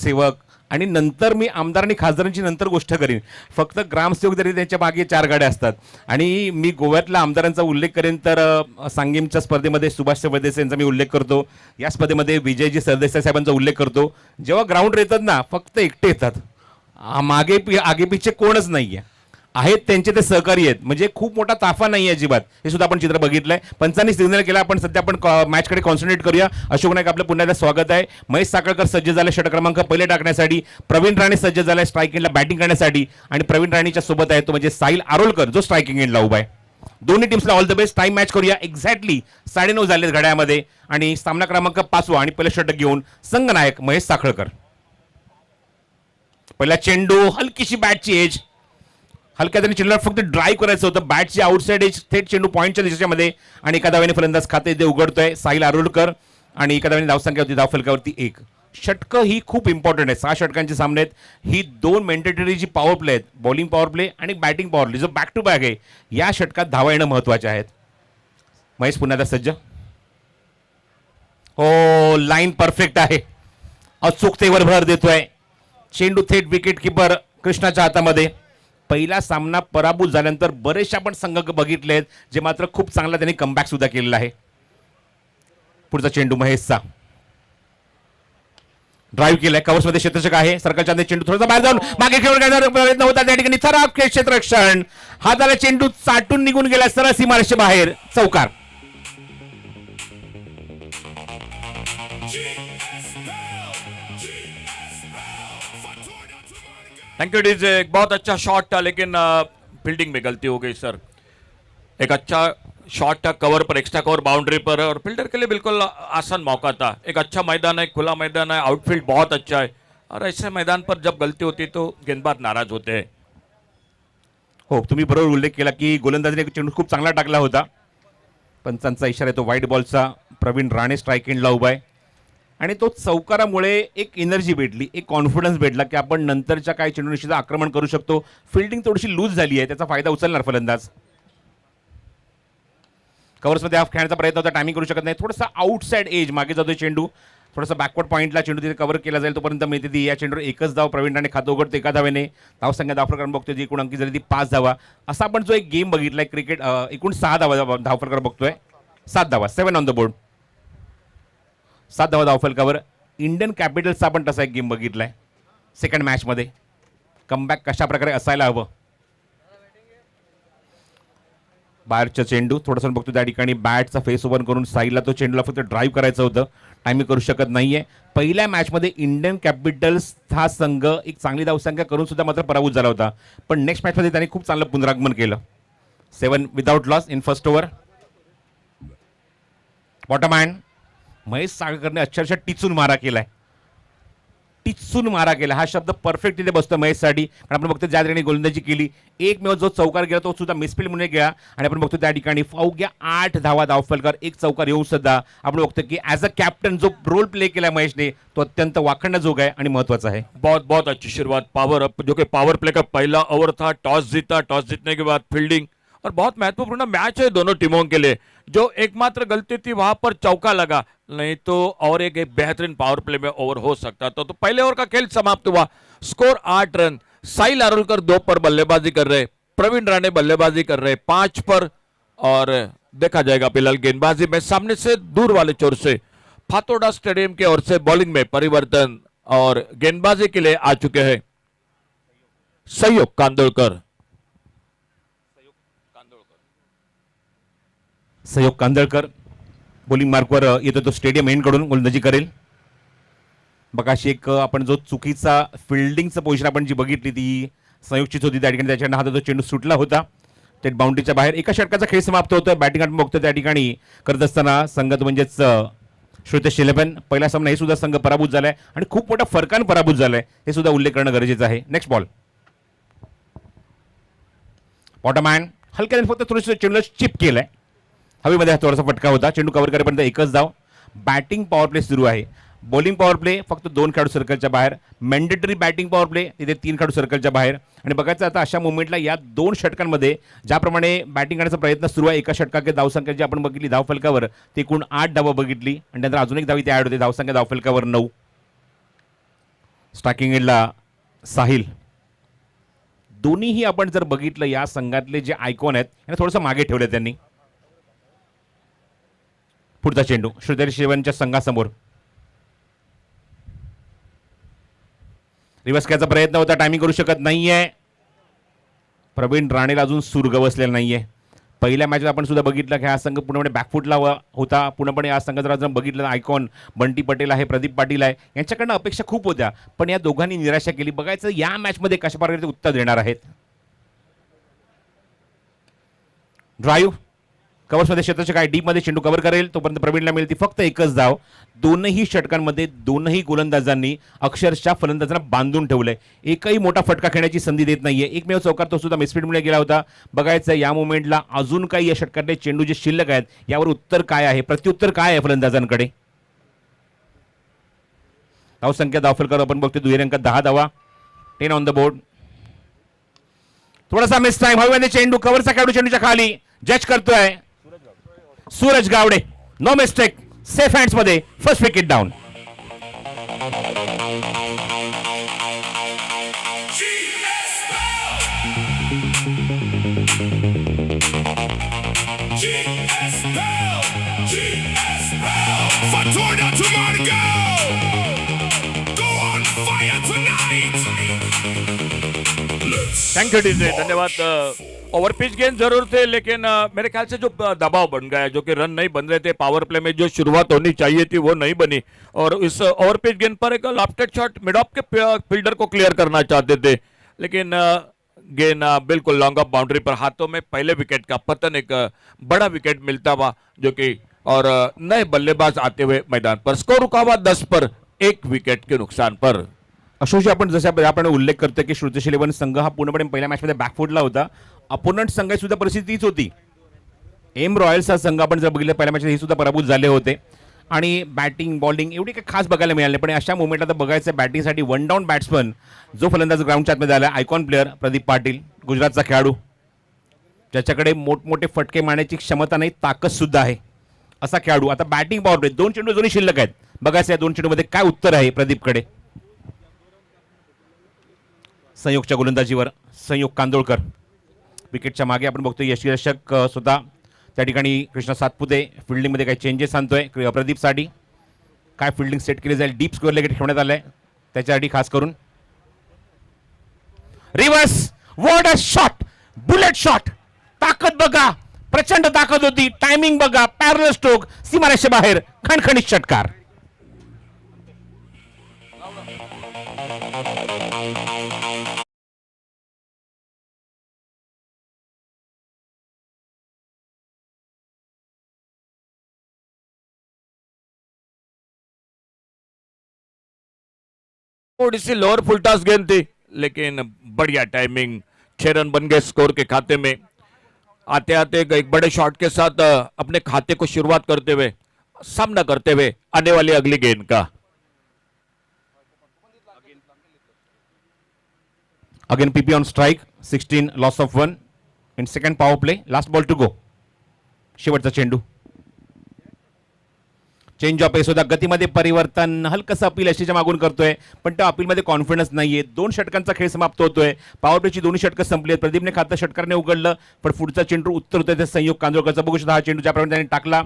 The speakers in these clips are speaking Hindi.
सेवक आणि नंतर मी आमदार आणि खासदारांची नंतर गोष्ट करीन. फक्त ग्रामसेवक जरी त्यांच्या मागे 4 गाड्या असतात. आणि मी गोव्यातल्या आमदारांचा उल्लेख करेन तर सांगेमच्या स्पर्धेमध्ये सुभाष सरदेसाई यांचा मी उल्लेख करतो. या स्पर्धेमध्ये विजयजी सरदेसाई साहेबांचा उल्लेख करतो. जेव्हा ग्राउंड येतात ना फक्त एकटे येतात, मागे आगे पिछे कोणच नाही आहे. आहेत त्यांचे ते सहकारी आहेत, म्हणजे खूप मोठा ताफा नाही आहे अजिबात. हे सुद्धा आपण चित्र बघितलंय. पंचांनी सिग्नल केला. आपण सध्या आपण मॅचकडे कॉन्सन्ट्रेट करूया. अशोक नाईक आपलं पुन्हा एकदा स्वागत आहे. महेश साखळकर सज्ज झाले षटक क्रमांक पहिले टाकण्यासाठी. प्रवीण राणे सज्ज झालाय स्ट्राईक एंडला बॅटिंग करण्यासाठी. आणि प्रवीण राणेच्या सोबत आहे तो म्हणजे साहिल आरोलकर जो स्ट्रायकिंग एंडला उभा आहे. दोन्ही टीम्सला all the best. Time match करूया. एक्झॅक्टली 9:30 झालेत घड्याळामध्ये. आणि सामना क्रमांक 5 आणि पहिलं षटक घेऊन संघनायक महेश साखळकर. पहिला चेंडू, हलकीशी बॅटची एज, हलक्या त्याने चेंडूला फक्त ड्राईव्ह करायचं होतं. बॅटची आउटसाइड एज, थेट चेंडू पॉईंटच्या दिशेमध्ये. आणि एका धावेने फलंदाज खाते ते उघडतोय साहिल आरोलकर. आणि एका धावेने धावसंख्या होती धावफलकावरती 1. षटकं ही खूप इम्पॉर्टंट आहे. 6 षटकांचे सामने आहेत. ही 2 मॅन्डेटरी जी पॉवर प्ले आहेत, बॉलिंग पॉवर प्ले आणि बॅटिंग पॉवर प्ले, जो बॅक टू बॅक आहे, या षटकात धावा येणं महत्वाचे आहेत. महेश पुन्हा एकदा सज्ज. हो, लाईन परफेक्ट आहे. अचूकतेवर भर देतोय. चेंडू थेट विकेट किपर कृष्णाच्या हातामध्ये. पहिला सामना पराभूत झाल्यानंतर बरेचसे आपण संघ बघितले आहेत जे मात्र खूप चांगला त्यांनी कमबॅक सुद्धा केलेला आहे. पुढचा चेंडू महेशचा, ड्राईव्ह केलाय. कव्हर्समध्ये क्षेत्ररक्षक आहे. सर्कलच्या चेंडू थोडासा बाहेर जाऊन मागे खेळण्याचा प्रयत्न होता. त्या ठिकाणी खराब क्षेत्ररक्षण. हाताला चेंडू चाटून निघून गेला सरळ सीमारेषे बाहेर. चौकार. Thank you DJ. एक बहुत अच्छा शॉट था लेकिन फील्डिंग में गलती हो गई सर. एक अच्छा शॉट था कवर पर, एक्स्ट्रा कवर बाउंड्री पर, और फील्डर के लिए बिल्कुल आसान मौका था. एक अच्छा मैदान है, खुला मैदान है, आउटफील्ड बहुत अच्छा है, और ऐसे मैदान पर जब गलती होती तो गेंदबाज नाराज होते हैं. हो, तुम्ही बरोबर उल्लेख केला की गोलंदाजीने चेंडू खूप चांगला टाकला होता. पंचांचा इशारा येतो व्हाईट बॉलचा. प्रवीण राणे स्ट्राईक एंडला उभा आहे. आणि तो चौकारामुळे एक एनर्जी भेटली, एक कॉन्फिडन्स भेटला की आपण नंतरच्या काही चेंडू निश्चित आक्रमण करू शकतो. फिल्डिंग थोडीशी लूज झाली आहे, त्याचा फायदा उचलणार फलंदाज. कव्हर्समध्ये हाफ खेळण्याचा प्रयत्न होता, टायमिंग करू शकत नाही. थोडासा आउटसाइड एज मागे जातोय चेंडू. थोडासा बॅकवर्ड पॉईंटला चेंडू तिथे कव्हर केला जाईल तोपर्यंत मिळते ती. या चेंडूवर एकच धाव. प्रवीण राणे खातं उघडतो एका धावेने. धावसंख्या धावफलकावर बघतोय जी एकूण अंकी झाली ती 5 धावा. असा आपण जो एक गेम बघितलाय क्रिकेट, एकूण 6 धावा धावफलकावर बघतोय. 7 धावा, 7 ऑन द बोर्ड. 7 धावा धावफलकावर. इंडियन कॅपिटल्सचा आपण तसा एक गेम बघितलाय सेकंड मॅचमध्ये. कमबॅक कशा प्रकारे असायला हवं. बाहेरचा चेंडू थोडासा बघतो त्या ठिकाणी बॅटचा फेस ओपन करून साईडला तो चेंडूला फक्त ड्राईव्ह करायचं होतं. टायमिंग करू शकत नाहीये. पहिल्या मॅचमध्ये इंडियन कॅपिटल्स हा संघ एक चांगली धावसंख्या करून सुद्धा मात्र पराभूत झाला होता. पण नेक्स्ट मॅचमध्ये त्यांनी खूप चांगलं पुनरागमन केलं. 7 without loss in first over. Bottom hand. Mahesh साखळकरने अक्षरशः टिचून मारा केलाय. टिचून मारा केला हा शब्द परफेक्ट तिथे बसतो महेशसाठी. कारण आपण बघतो ज्या ठिकाणी गोलंदाजी केली, एकमेव जो चौकार गेला तो सुद्धा मिसफील्ड म्हणून गेला. आणि आपण बघतो त्या ठिकाणी अवघ्या 8 धावा धावफलकर, एक चौकार येऊ सुद्धा आपण बघतो की ॲज अ कॅप्टन जो रोल प्ले केला महेशने तो अत्यंत वाखणण्याजोग आहे आणि महत्वाचा आहे. बहुत बहुत अच्छी शुरुआत. पावर अप जो कि पावर प्ले का पहला ओवर था. टॉस जीता, टॉस जीतने के बाद फील्डिंग, और बहुत महत्वपूर्ण मैच है दोनों टीमों के लिए. जो एकमात्र गलती थी वहां पर चौका लगा, नहीं तो और एक बेहतरीन पावर प्ले में ओवर हो सकता था. तो पहले ओवर का खेल समाप्त हुआ. Score 8 run. साहिल आरोलकर 2 पर बल्लेबाजी कर रहे, प्रवीण राणे बल्लेबाजी कर रहे 5 पर. और देखा जाएगा फिलहाल गेंदबाजी में सामने से दूर वाले छोर से फातोडा स्टेडियम के ओर से बॉलिंग में परिवर्तन, और गेंदबाजी के लिए आ चुके हैं सहयोग कांदोळकर. सहयोग कांदळकर बॉलिंग मार्कवर येतो. तो स्टेडियम एंडकडून गोलंदाजी करेल. बघा अशी एक आपण जो चुकीचा फिल्डिंगचं पोझिशन आपण जी बघितली ती संयुक्तचीच होती. त्या ठिकाणी त्याच्या हातात तो चेंडू सुटला होता. थेट बाउंड्रीच्या बाहेर. एका षटकाचा खेळ समाप्त होतोय. बॅटिंग आपण बघतो त्या ठिकाणी करत असताना संघात म्हणजेच श्रुतेश 11 पहिला सामना हे सुद्धा संघ पराभूत झालाय आणि खूप मोठ्या फरकाने पराभूत झालाय हे सुद्धा उल्लेख करणं गरजेचं आहे. Next ball. बॉटम हँड हलक्याने फक्त थोडंसं चेंडूला चिप केलंय. हवेमध्ये थोडासा फटका होता. चेंडू कव्हर करेपर्यंत एकच धाव. बॅटिंग पॉवर प्ले सुरू आहे. बॉलिंग पॉवर प्ले फक्त 2 खेळाडू सर्कलच्या बाहेर. मॅन्डेटरी बॅटिंग पॉवर प्ले तिथे 3 खेळाडू सर्कलच्या बाहेर. आणि बघायचं आता अशा मुवमेंटला या 2 षटकांमध्ये ज्याप्रमाणे बॅटिंग करण्याचा प्रयत्न सुरू आहे, एका षटकाची धावसंख्या जी आपण बघितली धावफलकावर ती एकूण 8 धावा बघितली आणि नंतर अजून एक धाव इथे ॲड होते. धावसंख्या धावफलकावर 9. स्ट्रायकिंग एंडला साहिल. दोन्हीही आपण जर बघितलं या संघातले जे आयकॉन आहेत यांना थोडंसं मागे ठेवलं त्यांनी. पुढचा चेंडू श्रीधर शिवनच्या संघासमोर. रिव्हर्स घ्यायचा प्रयत्न होता, टायमिंग करू शकत नाहीये. प्रवीण राणेला अजून सूर गवसलेला नाहीये. पहिल्या मॅचला आपण सुद्धा बघितलं की हा संघ पूर्णपणे बॅकफुटला होता. पूर्णपणे या संघ जर बघितलं आयकॉन बंटी पटेल आहे, प्रदीप पाटील आहे, यांच्याकडनं अपेक्षा खूप होत्या, पण या दोघांनी निराशा केली. बघायचं या मॅचमध्ये कशा प्रकारे ते उत्तर देणार आहेत. ड्राईव्ह कव्हर्समध्ये क्षेत्राचे काय डीपमध्ये चेंडू कव्हर करेल तोपर्यंत प्रवीणला मिळते फक्त एकच धाव. दोनही षटकांमध्ये दोनही गोलंदाजांनी अक्षरशः फलंदाजांना बांधून ठेवलंय. एकही मोठा फटका खेळण्याची संधी देत नाहीये. एकमेव चौकार तो सुद्धा मिसफील्डमुळे गेला होता. बघायचं या मोमेंटला अजून काही या षटकातले चेंडू जे शिल्लक आहेत यावर उत्तर काय आहे, प्रत्युत्तर काय आहे फलंदाजांकडे. धावसंख्या धावफलकर आपण बघतोय दुहेरी अंकात 10 धावा, 10 ऑन द बोर्ड. थोडासा मिस टाइम हवेमध्ये चेंडू कव्हरचा खेळाडू चेंडूच्या खाली जज करतोय Suraj Gawde. No mistake, safe hands मध्ये first wicket down. Thank you DJ, धन्यवाद. ओवर पिच गेंद जरूर थे लेकिन मेरे ख्याल से जो दबाव बन गया है, जो कि रन नहीं बन रहे थे, पावर प्ले में जो शुरुआत होनी चाहिए थी वो नहीं बनी. और इस ओवर पिच गेंद पर एक लॉफ्टेड शॉट मिड ऑफ के फील्डर को क्लियर करना चाहते थे, लेकिन गेंद बिल्कुल लॉन्ग ऑफ बाउंड्री पर. हाथों में पहले विकेट का पतन, एक बड़ा विकेट मिलता हुआ जो कि, और नए बल्लेबाज आते हुए मैदान पर. स्कोर रुका हुआ 10 पर 1 विकेट के नुकसान पर. अशोकजी, आपण जसं आपण उल्लेख करतोय की श्रुतेश इलेव्हन संघ हा पूर्णपणे पहिल्या मॅचमध्ये बॅकफुटला होता. अपोनंट संघाची सुद्धा परिस्थिती तीच होती. एम रॉयल्स हा संघ आपण जर बघितलं पहिल्या मॅचमध्ये हे सुद्धा पराभूत झाले होते आणि बॅटिंग बॉलिंग एवढी काही खास बघायला मिळाली नाही. पण अशा मोमेंटला तर बघायचं बॅटिंगसाठी वन डाऊन बॅट्समन जो फलंदाज ग्राउंडच्या आतमध्ये आला, आयकॉन प्लेअर प्रदीप पाटील, गुजरातचा खेळाडू, ज्याच्याकडे मोठमोठे फटके मारण्याची क्षमता नाही, ताकद सुद्धा आहे असा खेळाडू. आता बॅटिंग पॉवर प्ले 2 चेंडू दोन्ही शिल्लक आहेत. बघायचं या 2 चेंडूमध्ये काय उत्तर आहे प्रदीपकडे. संयोगच्या गोलंदाजीवर संयोग कांदोळकर. विकेटच्या मागे आपण बघतोय यशक सुद्धा त्या ठिकाणी. कृष्णा सातपुते फिल्डिंगमध्ये काही चेंजेस आणतोय प्रदीपसाठी. काय फिल्डिंग सेट केली जाईल, डीप स्कोअर लेग ठेवण्यात आलंय त्याच्यासाठी खास करून. Reverse what a shot, bullet shot. ताकद बघा, प्रचंड ताकद होती. टायमिंग बघा, पॅरल स्ट्रोक, सीमारेषे बाहेर, खणखणीत षटकार. थोड़ी सी लोअर फुल टॉस गेंद थी लेकिन बढ़िया टाइमिंग. 6 रन बन गए स्कोर के खाते में. आते आते एक बड़े शॉट के साथ अपने खाते को शुरुआत करते हुए, सामना करते हुए आने वाली अगली गेंद का. Again PP on strike, 16 loss of 1 in second power play. Last ball to go. शेवटचा चेंडू. चेंज ऑफ पेस होता, गतीमध्ये परिवर्तन. हलकसं अपील यशीच्या मागून करतोय पण त्या अपीलमध्ये कॉन्फिडन्स नाहीये. 2 षटकांचा खेळ समाप्त होतोय. पॉवर प्लेची दोन्ही षटकं संपली आहेत. प्रदीपने खातं षटकाराने उघडलं पण पुढचा चेंडू उत्तर होतोय त्या संयोग कांदोळकरचा. बघू शकता हा चेंडू ज्याप्रमाणे त्याने टाकला.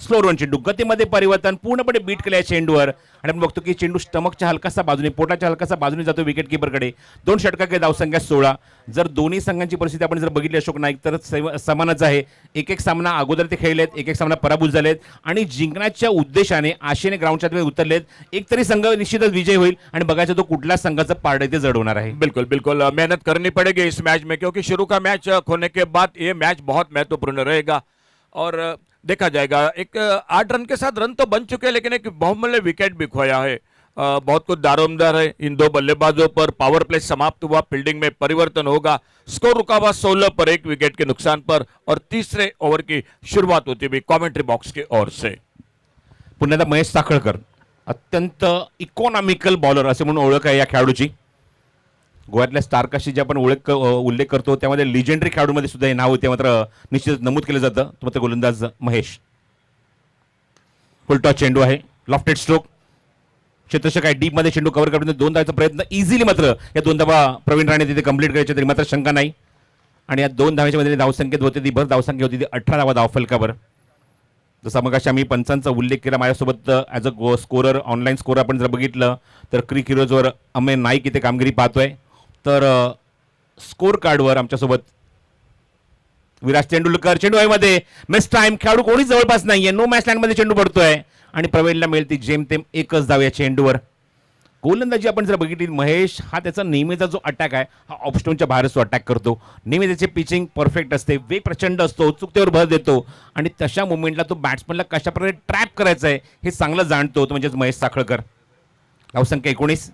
स्लो रन चेंडू, गतीमध्ये परिवर्तन, पूर्णपणे बीट केलं या चेंडूवर. आणि आपण बघतो की चेंडू स्टमकच्या हलकासा बाजूने, पोटाच्या हलकासा बाजूने जातो विकेट किपरकडे. 2 षटकाकडे धावसंख्या 16. जर दोन्ही संघांची परिस्थिती आपण जर बघितली अशोक नाईक तर समानच आहे. एक सामना अगोदर ते खेळलेत, एक सामना पराभूत झालेत आणि जिंकण्याच्या उद्देशाने आशेने ग्राउंडच्या उतरलेत. एक तरी संघ निश्चितच विजय होईल आणि बघायचं तो कुठल्या संघाचं पारडे ते जड होणार आहे. बिल्कुल बिल्कुल मेहनत करनी पड़ेगी इस मैच में, क्योंकि शुरू का मैच खोने के बाद ये मैच बहुत महत्वपूर्ण रहेगा. और देखा जाएगा, एक 8 रन के साथ रन तो बन चुके हैं लेकिन एक बहुमूल्य विकेट भी खोया है. बहुत कुछ दारोमदार है इन 2 बल्लेबाजों पर. पावर प्ले समाप्त हुआ, फील्डिंग में परिवर्तन होगा. स्कोर रुका हुआ 16 पर 1 विकेट के नुकसान पर. और तीसरे ओवर की शुरुआत होती हुई कमेंट्री बॉक्स की ओर से. पुन्हा महेश साखळकर, अत्यंत इकॉनॉमिकल बॉलर असे म्हणून ओळख आहे या खेळाडूची. गोव्यातल्या स्टारकाशी जे आपण उल्लेख करतो त्यामध्ये लिजेंडरी खेळाडूमध्ये सुद्धा हे नाव होते, मात्र निश्चित नमूद केलं जातं. तो मात्र गोलंदाज महेश. फुलटॉस चेंडू आहे, लॉफ्टेड स्ट्रोक. क्षेत्ररक्षक आहे डीप मध्ये चेंडू कव्हर करण्याचा 2 धावांचा प्रयत्न इझिली मात्र या 2 धावा प्रवीण राणे तिथे कंप्लीट करायचे तरी मात्र शंका नाही. आणि या 2 धावांच्या मध्ये धावसंख्येत होती ती भर धावसंख्या होती ती 18 धावा धावफलकावर. जसा मग आम्ही पंचांचा उल्लेख केला माझ्यासोबत as a scorer online score आपण जर बघितलं तर क्रिक हिरोजवर अमेय नाईक इथे कामगिरी पाहतोय. तर स्कोर कार्डवर आमच्यासोबत विराज तेंडुलकर चेंडू मध्ये मिस टाइम खेळाडू कोणीच जवळपास नाहीये नो मॅच लँड मध्ये चेंडू पडतोय आणि प्रवीणला मिळते जेमतेम एकच धाव या चेंडूवर. गोलंदाजी आपण जर बघितली महेश हा त्याचा नेहमीचा जो अटॅक आहे हा ऑफस्टोनच्या बाहेरच तो अटॅक करतो. नेहमी त्याची पिचिंग परफेक्ट असते वेग प्रचंड असतो उत्सुकतेवर भर देतो आणि तशा मुवमेंटला तो बॅट्समनला कशा प्रकारे ट्रॅप करायचं आहे हे चांगलं जाणतो तो म्हणजेच महेश साखळकर. धावसंख्या 19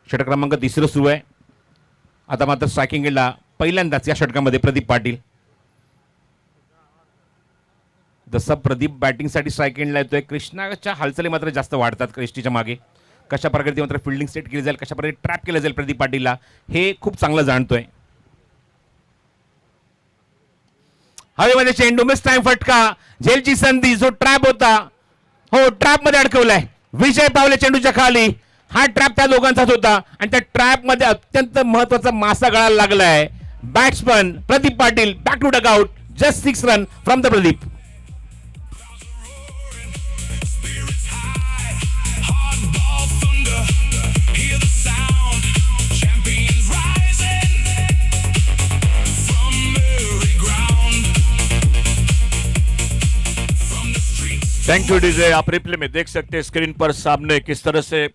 षटक क्रमांक 3 सुरू आहे. आता मात्र स्ट्रायकिंग एंडला पहिल्यांदाच या षटकामध्ये प्रदीप पाटील. जसं प्रदीप बॅटिंगसाठी स्ट्राईक एंडला येतोय कृष्णाच्या हालचाली मात्र जास्त वाढतात क्रिस्टीच्या मागे. कशा प्रकारे ती मात्र फिल्डिंग सेट केली जाईल कशा प्रकारे ट्रॅप केलं जाईल प्रदीप पाटीलला हे खूप चांगलं जाणतोय. हवेमध्ये चेंडू मिस टाइम फटका झेलची संधी जो ट्रॅप होता हो ट्रॅप मध्ये अडकवलाय. विजय पावले चेंडूच्या खाली हा ट्रॅप त्या दोघांचाच होता आणि त्या ट्रॅप मध्ये अत्यंत महत्वाचा मासा गळायला लागलाय. Batsman Pradeep Patil back to dugout just 6 run from the Pradeep. Thank you DJ. आप रिप्ले में देख सकते हैं स्क्रीन पर सामने किस तरह से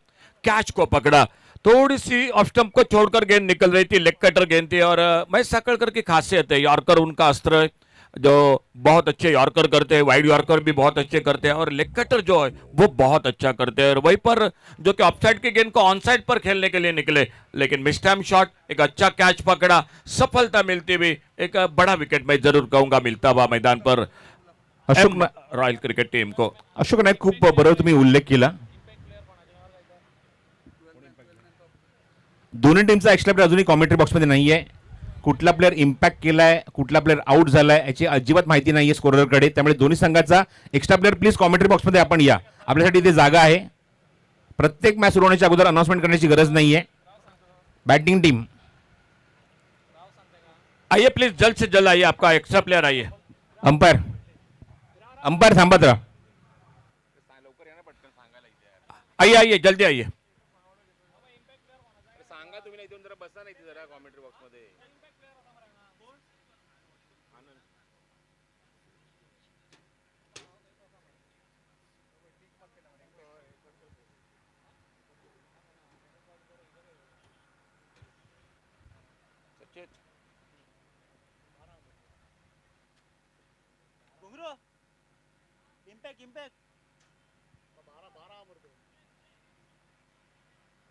कैच को पकड़ा. थोड़ी सी ऑफ स्टंप को छोड़कर गेंद निकल रही थी लेग कटर गेंद थी और महेश साकळकर की खासियत है यॉर्कर उनका अस्त्र है जो बहुत अच्छे यॉर्कर करते हैं वाइड यॉर्कर भी बहुत अच्छे करते हैं और लेग कटर जो है वो बहुत अच्छा करते हैं. और वहीं पर जो कि ऑफसाइड की गेंद को ऑन साइड पर खेलने के लिए निकले लेकिन मिस टाइम शॉट एक अच्छा कैच पकड़ा सफलता मिलती हुई एक बड़ा विकेट मैं जरूर कहूंगा मिलता हुआ मैदान पर रॉयल क्रिकेट टीम को. अशोक नाईक खूप बरोबर तुम्ही उल्लेख केला. दोन्ही टीमचा एक्स्ट्रा प्लेअर अजूनही कॉमेंट्री बॉक्समध्ये नाहीये. कुठला प्लेअर इम्पॅक्ट केलाय कुठला प्लेअर आउट झालाय याची अजिबात माहिती नाहीये स्कोररकडे. त्यामुळे दोन्ही संघाचा एक्स्ट्रा प्लेअर प्लीज कॉमेंट्री बॉक्समध्ये आपण या आपल्यासाठी इथे जागा आहे. प्रत्येक मॅच सुरू होण्याच्या अगोदर अनाउन्समेंट करण्याची गरज नाहीये. बॅटिंग टीम आइए प्लीज जल्द से जल्द आइए आपका एक्स्ट्रा प्लेयर आइए. अंपायर अंपायर थांबत राहा. आइए आइए जल्दी आइए.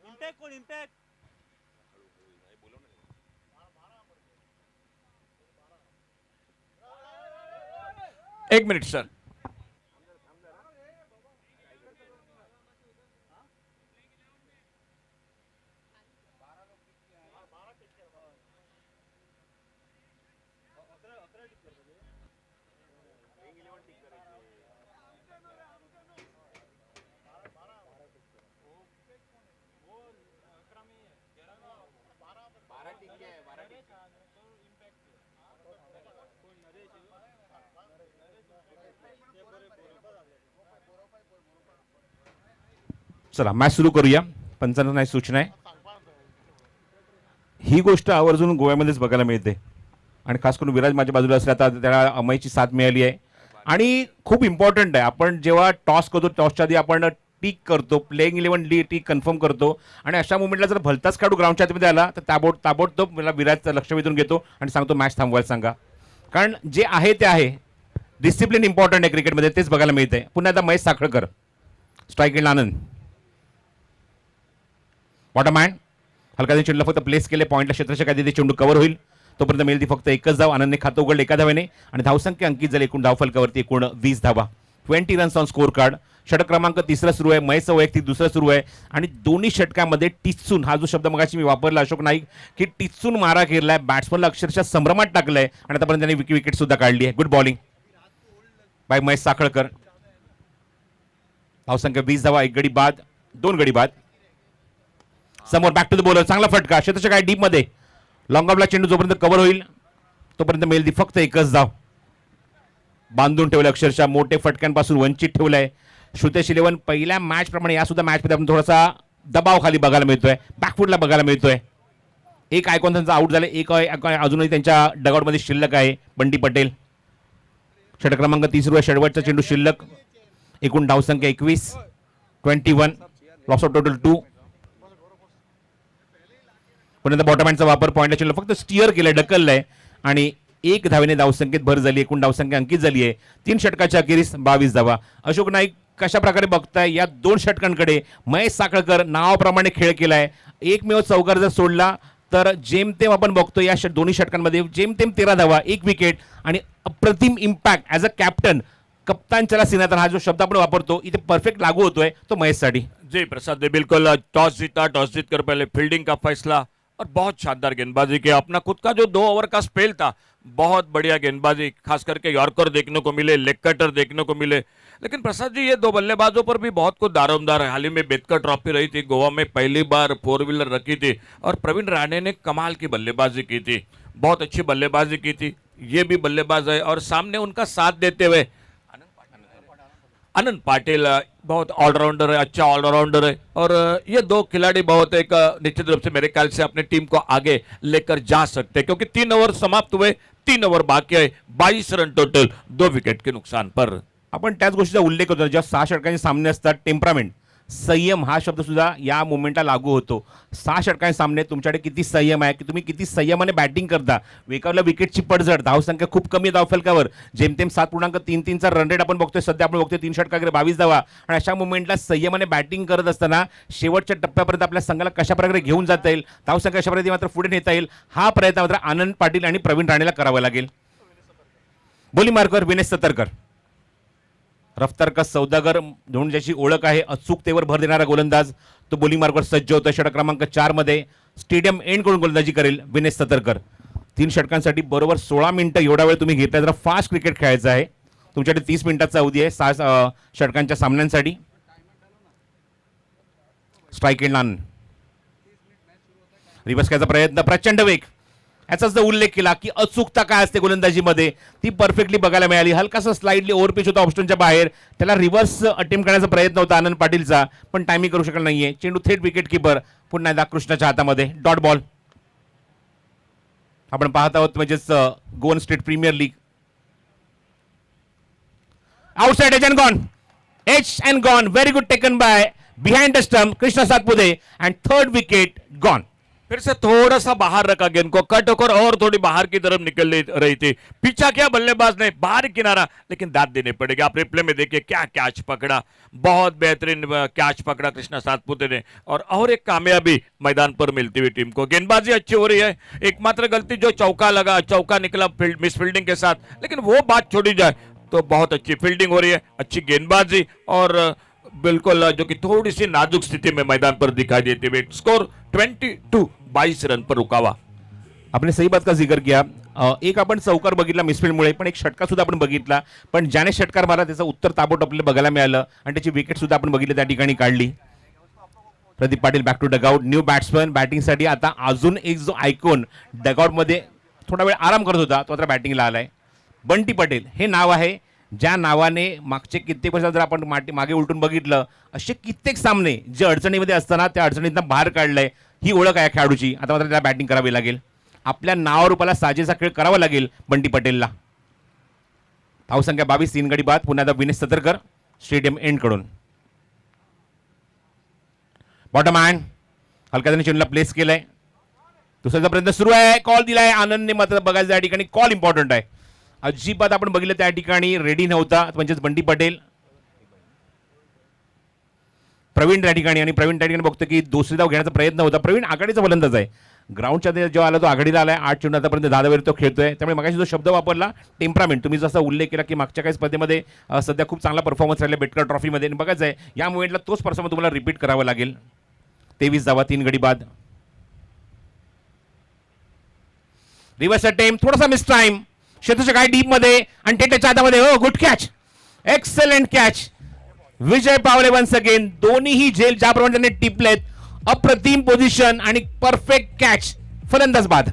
इम्पॅक्ट कोण इम्पॅक्ट एक मिनिट सर. चला मॅच सुरू करूया. पंचांना नाही सूचना आहे. ही गोष्ट आवर्जून गोव्यामध्येच बघायला मिळते आणि खास करून विराज माझ्या बाजूला असल्या आता त्याला अमयची साथ मिळाली आहे आणि खूप इम्पॉर्टंट आहे. आपण जेव्हा टॉस करतो टॉसच्या आधी आपण टिक करतो प्लेइंग 11 टिक कन्फर्म करतो आणि अशा मुवमेंटला जर भलताच खेळाडू ग्राउंडच्या आतमध्ये आला तर ताबडतोब मला विराजचं लक्ष वेधून घेतो आणि सांगतो मॅच थांबवायला सांगा. कारण जे आहे ते आहे. डिसिप्लिन इम्पॉर्टंट आहे क्रिकेटमध्ये तेच बघायला मिळतंय. पुन्हा आता Mahesh Sakhalkar strike and Anand Waterman हलका चेंडूला फक्त प्लेस केले पॉईंटला क्षेत्ररक्षक आधी ते चेंडू कव्हर होईल तोपर्यंत मिळेल ती फक्त एकच धाव. आनंदने खातं उघडलं एका धावेने आणि धावसंख्या अंकित झाली एकूण धावफलकावरती एकूण 20 धावा 20 रन्स ऑन स्कोर कार्ड. षटक क्रमांक 3 सुरू आहे महेशचं वैयक्तिक 2 सुरू आहे आणि दोन्ही षटकामध्ये टिचून हा जो शब्द मगाशी मी वापरला अशोक नाईक की टिचून मारा केलाय बॅट्समनला अक्षरशः संभ्रमात टाकलाय आणि आतापर्यंत त्यांनी विकेट सुद्धा काढली आहे. Good bowling bye Mahesh Sakhalkar. धावसंख्या 20 धावा एक गडी बाद 2 गडी बाद. समोर बॅक टू द बॉलर, चांगला फटका क्षेत्रच्या काय डीप मध्ये. लॉंग ऑफला चेंडू जोपर्यंत कव्हर होईल तोपर्यंत मेलदी फक्त एकच धाव. बांधून ठेवलं, अक्षरशः मोठे फटक्यांपासून वंचित ठेवलंय. श्रुतेश 11 पहिल्या मॅच प्रमाणे या सुद्धा मॅच मध्ये आपण थोडासा दबाव खाली बघायला मिळतोय, बॅकफुटला बघायला मिळतोय. एक आयकॉन त्यांचा आउट झाले, एक अजूनही त्यांच्या डगआउट मध्ये शिल्लक आहे. बंटी पटेल षटक क्रमांक 30 वर शेवटचा चेंडू शिल्लक. एकूण धावसंख्या 21, 21 लॉस ऑफ टोटल 2. पुन्हा बॉटमहँडचा वापर पॉईंटला चेंडू फक्त स्टिअर केलंय, ढकललंय आणि 1 धावेने धावसंख्येत भर झाली. एकूण धावसंख्या अंकित झाली आहे 3 षटकाच्या अखेरीस 22 धावा. अशोक नाईक कशा प्रकारे बघताय या 2 षटकांकडे? महेश साखळकर नावाप्रमाणे खेळ केलाय. एकमेव चौकार जर सोडला तर जेमतेम आपण बघतो या दोन्ही षटकांमध्ये जेमतेम 13 धावा, 1 विकेट आणि अप्रतिम इम्पॅक्ट ॲज अ कॅप्टन. कप्तानच्याला सिन्हातन हा जो शब्द आपण वापरतो इथे परफेक्ट लागू होतोय तो महेशसाठी. जी प्रसाद ने बिल्कुल टॉस जीतकर पहले फील्डिंग का फैसला और बहुत शानदार गेंदबाजी किया. अपना खुद का जो 2 ओवर का स्पेल था, बहुत बढ़िया गेंदबाजी, खास करके यॉर्कर देखने को मिले, लेग कटर देखने को मिले. लेकिन प्रसाद जी ये 2 बल्लेबाजों पर भी बहुत कुछ दारोमदार है. हाल ही में बेतकर ट्रॉफी रही थी, गोवा में पहली बार 4 व्हीलर रखी थी और प्रवीण राणे ने कमाल की बल्लेबाजी की थी, बहुत अच्छी बल्लेबाजी की थी. ये भी बल्लेबाज है और सामने उनका साथ देते हुए अनंत पाटिल बहुत ऑलराउंडर है, अच्छा ऑलराउंडर है. और ये 2 खिलाड़ी बहुत एक निश्चित रूप से मेरे ख्याल से अपने टीम को आगे लेकर जा सकते हैं, क्योंकि 3 ओवर समाप्त हुए, 3 ओवर बाकी है, 22 रन टोटल, 2 विकेट के नुकसान पर. आपण त्याच गोष्टीचा उल्लेख करतो, जेव्हा 6 षटकांचे सामने असतात टेम्परामेंट, संयम हा शब्द सुद्धा या मोमेंटला लागू होतो. 6 षटकांचे सामने तुमच्याकडे किती संयम आहे, की तुम्ही किती संयमाने बॅटिंग करता. वेकावला विकेटची पडझड, धावसंख्या खूप कमी धावफलकावर, जेमतेम 7.33 चा रन रेट आपण बघतोय. सध्या आपण बघतोय 3 षटकाकडे 22 धावा आणि अशा मोमेंटला संयमाने बॅटिंग करत असताना शेवटच्या टप्प्यापर्यंत आपल्या संघाला कशा प्रकारे घेऊन जाता येईल, धावसंख्या कशा प्रकारे मात्र पुढे नेता येईल, हा प्रयत्न मात्र आनंद पाटील आणि प्रवीण राणेला करावा लागेल. बोली मार्कर विनेश सतरकर, रफ्तार का सौदागर म्हणून ज्याची ओळख आहे, अचूकतेवर भर देणारा गोलंदाज, तो बोलिंग मार्कवर सज्ज होता. षटक क्रमांक 4 मध्ये स्टेडियम एंड करून गोलंदाजी करेल विनेश सतरकर. 3 षटकांसाठी बरोबर 16 मिनिटं एवढा वेळ तुम्ही घेतला. जरा फास्ट क्रिकेट खेळायचं आहे. तुमच्याकडे 30 मिनिटाचा अवधी आहे 6 षटकांच्या सामन्यांसाठी. स्ट्राईक एंड लान, रिव्हर्स करायचा प्रयत्न, प्रचंड वेग, याचाच जर उल्लेख केला की अचूकता काय असते गोलंदाजीमध्ये ती परफेक्टली बघायला मिळाली. हलकासा स्लाइडली ओव्हर पिच होता ऑप्शनच्या बाहेर, त्याला रिव्हर्स अटेम्प्ट करण्याचा प्रयत्न होता आनंद पाटीलचा, पण टायमिंग करू शकला नाहीये. चेंडू थेट विकेट किपर पुन्हा एकदा कृष्णाच्या हातामध्ये. डॉट बॉल आपण पाहत आहोत, म्हणजेच Goan state premier league. Outside edge and gone, edge and gone, very good taken by behind the stump Krishna Satpute and 3rd wicket gone. फिर से थोड़ा सा बाहर रखा गेंद को, कट होकर और थोड़ी बाहर की तरफ निकल रही थी. पीछा किया बल्लेबाज ने, बाहर किनारा, लेकिन दाद देने पड़ेगी. आप रिप्ले में देखिए क्या कैच पकड़ा, बहुत बेहतरीन कैच पकड़ा कृष्णा सातपुते ने. और एक कामयाबी मैदान पर मिलती हुई टीम को. गेंदबाजी अच्छी हो रही है, एकमात्र गलती जो चौका निकला मिस फील्डिंग के साथ, लेकिन वो बात छोड़ी जाए तो बहुत अच्छी फील्डिंग हो रही है, अच्छी गेंदबाजी और बिल्कुल जो कि थोड़ी सी नाजुक स्थिति में मैदान पर दिखाई देती हुई. स्कोर 22 रन पर रुका हुआ. आपने सही बात का जिक्र किया. एक आपण चौकार बघितला मिसफील्डमुळे, पण एक षटकार सुद्धा आपण बघितला, पण ज्याने षटकार मारला त्याचं उत्तर ताबोट आपल्याला बघायला मिळालं आणि त्याची विकेट सुद्धा आपण बघितली त्या ठिकाणी काढली. Pradeep Patil back to dugout, new batsman बॅटिंगसाठी. आता अजून एक जो आयकॉन डगआउटमध्ये थोडा वेळ आराम करत होता तो आता बॅटिंगला आलाय. बंटी पटेल हे नाव आहे, ज्या नावाने मागचे कित्येक वर्षात जर आपण मागे उलटून बघितलं असे कित्येक सामने जे अडचणीमध्ये असताना त्या अडचणीतनं बाहेर काढलंय. ही ओळख आहे खेळाडूची. आता मात्र त्याला बॅटिंग करावी लागेल, आपल्या नावारूपाला साजेसा खेळ करावा लागेल बंटी पटेलला. धावसंख्या 22, 3 गडी बाद. पुन्हा विनेश सतरकर स्टेडियम एंड कडून. बॉटम हँड हलक्या चेंडूला प्लेस केलंय. दुसऱ्याचा प्रयत्न सुरू आहे, कॉल दिलाय आनंदने, मात्र बघायचं त्या ठिकाणी कॉल इम्पॉर्टंट आहे. अजिबात आपण बघितलं त्या ठिकाणी रेडी नव्हता, म्हणजेच बंटी पटेल. प्रवीण त्या ठिकाणी, आणि प्रवीण त्या ठिकाणी बघतो की दुसरी धाव घेण्याचा प्रयत्न होता. प्रवीण आघाडीचा फलंदाज आहे, ग्राउंडच्या जेव्हा आला तो आघाडीला आलाय. 8 चेंडू आतापर्यंत 10 धावेवर तो खेळतोय. त्यामुळे मगाशी जो शब्द वापरला टेम्परामेंट, तुम्ही जसा उल्लेख केला की मागच्या काही स्पर्धेमध्ये सध्या खूप चांगला परफॉर्मन्स राहिला बेटकर ट्रॉफीमध्ये, बघायचं आहे या मोमेंटला तोच परफॉर्मन्स तुम्हाला रिपीट करावा लागेल. 23 धावा, 3 गडी बाद. रिव्हर्स अटेम्प्ट, थोडासा मिस टाइम, क्षेत्राच्या काय डीप मध्ये आणि त्याच्या हातामध्ये. हो, गुड कॅच, एक्सलेंट कॅच. विजय पावले वन्स अगेन. दोन्हीही झेल ज्याप्रमाणे त्यांनी टिपलेत, अप्रतिम पोझिशन आणि परफेक्ट कॅच. फलंदाज बाद.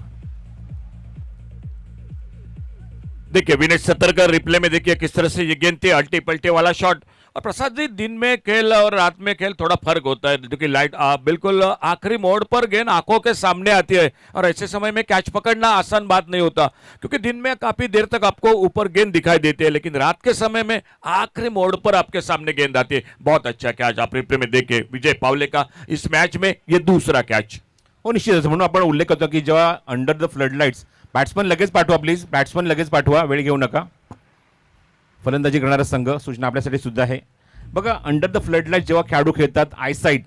देखिए विनेश सतरकर रिप्ले में देखिए किस तरह से ये गेंद थी, अल्टे पल्टे वाला शॉट. और प्रसाद जी, दिन में खेल और रात में खेल थोड़ा फर्क होता है, क्योंकि लाइट बिल्कुल आखिरी मोड़ पर गेंद आंखों के सामने आती है और ऐसे समय में कैच पकड़ना आसान बात नहीं होता, क्योंकि दिन में काफी देर तक आपको ऊपर गेंद दिखाई देती है, लेकिन रात के समय में आखिरी मोड़ पर आपके सामने गेंद आती है. बहुत अच्छा कैच आप रिप्ले में देखे विजय पावले का इस मैच में, ये दूसरा कैच. हो निश्चितच. म्हणून आपण उल्लेख करतो की जेव्हा under the flood lights, batsman लगेच पाठवा प्लीज, बॅट्समन लगेच पाठवा, वेळ घेऊ नका. फलंदाजी करणारा संघ, सूचना आपल्यासाठी सुद्धा आहे. बघा, अंडर द फ्लड लाईट जेव्हा खेळाडू खेळतात, आयसाईट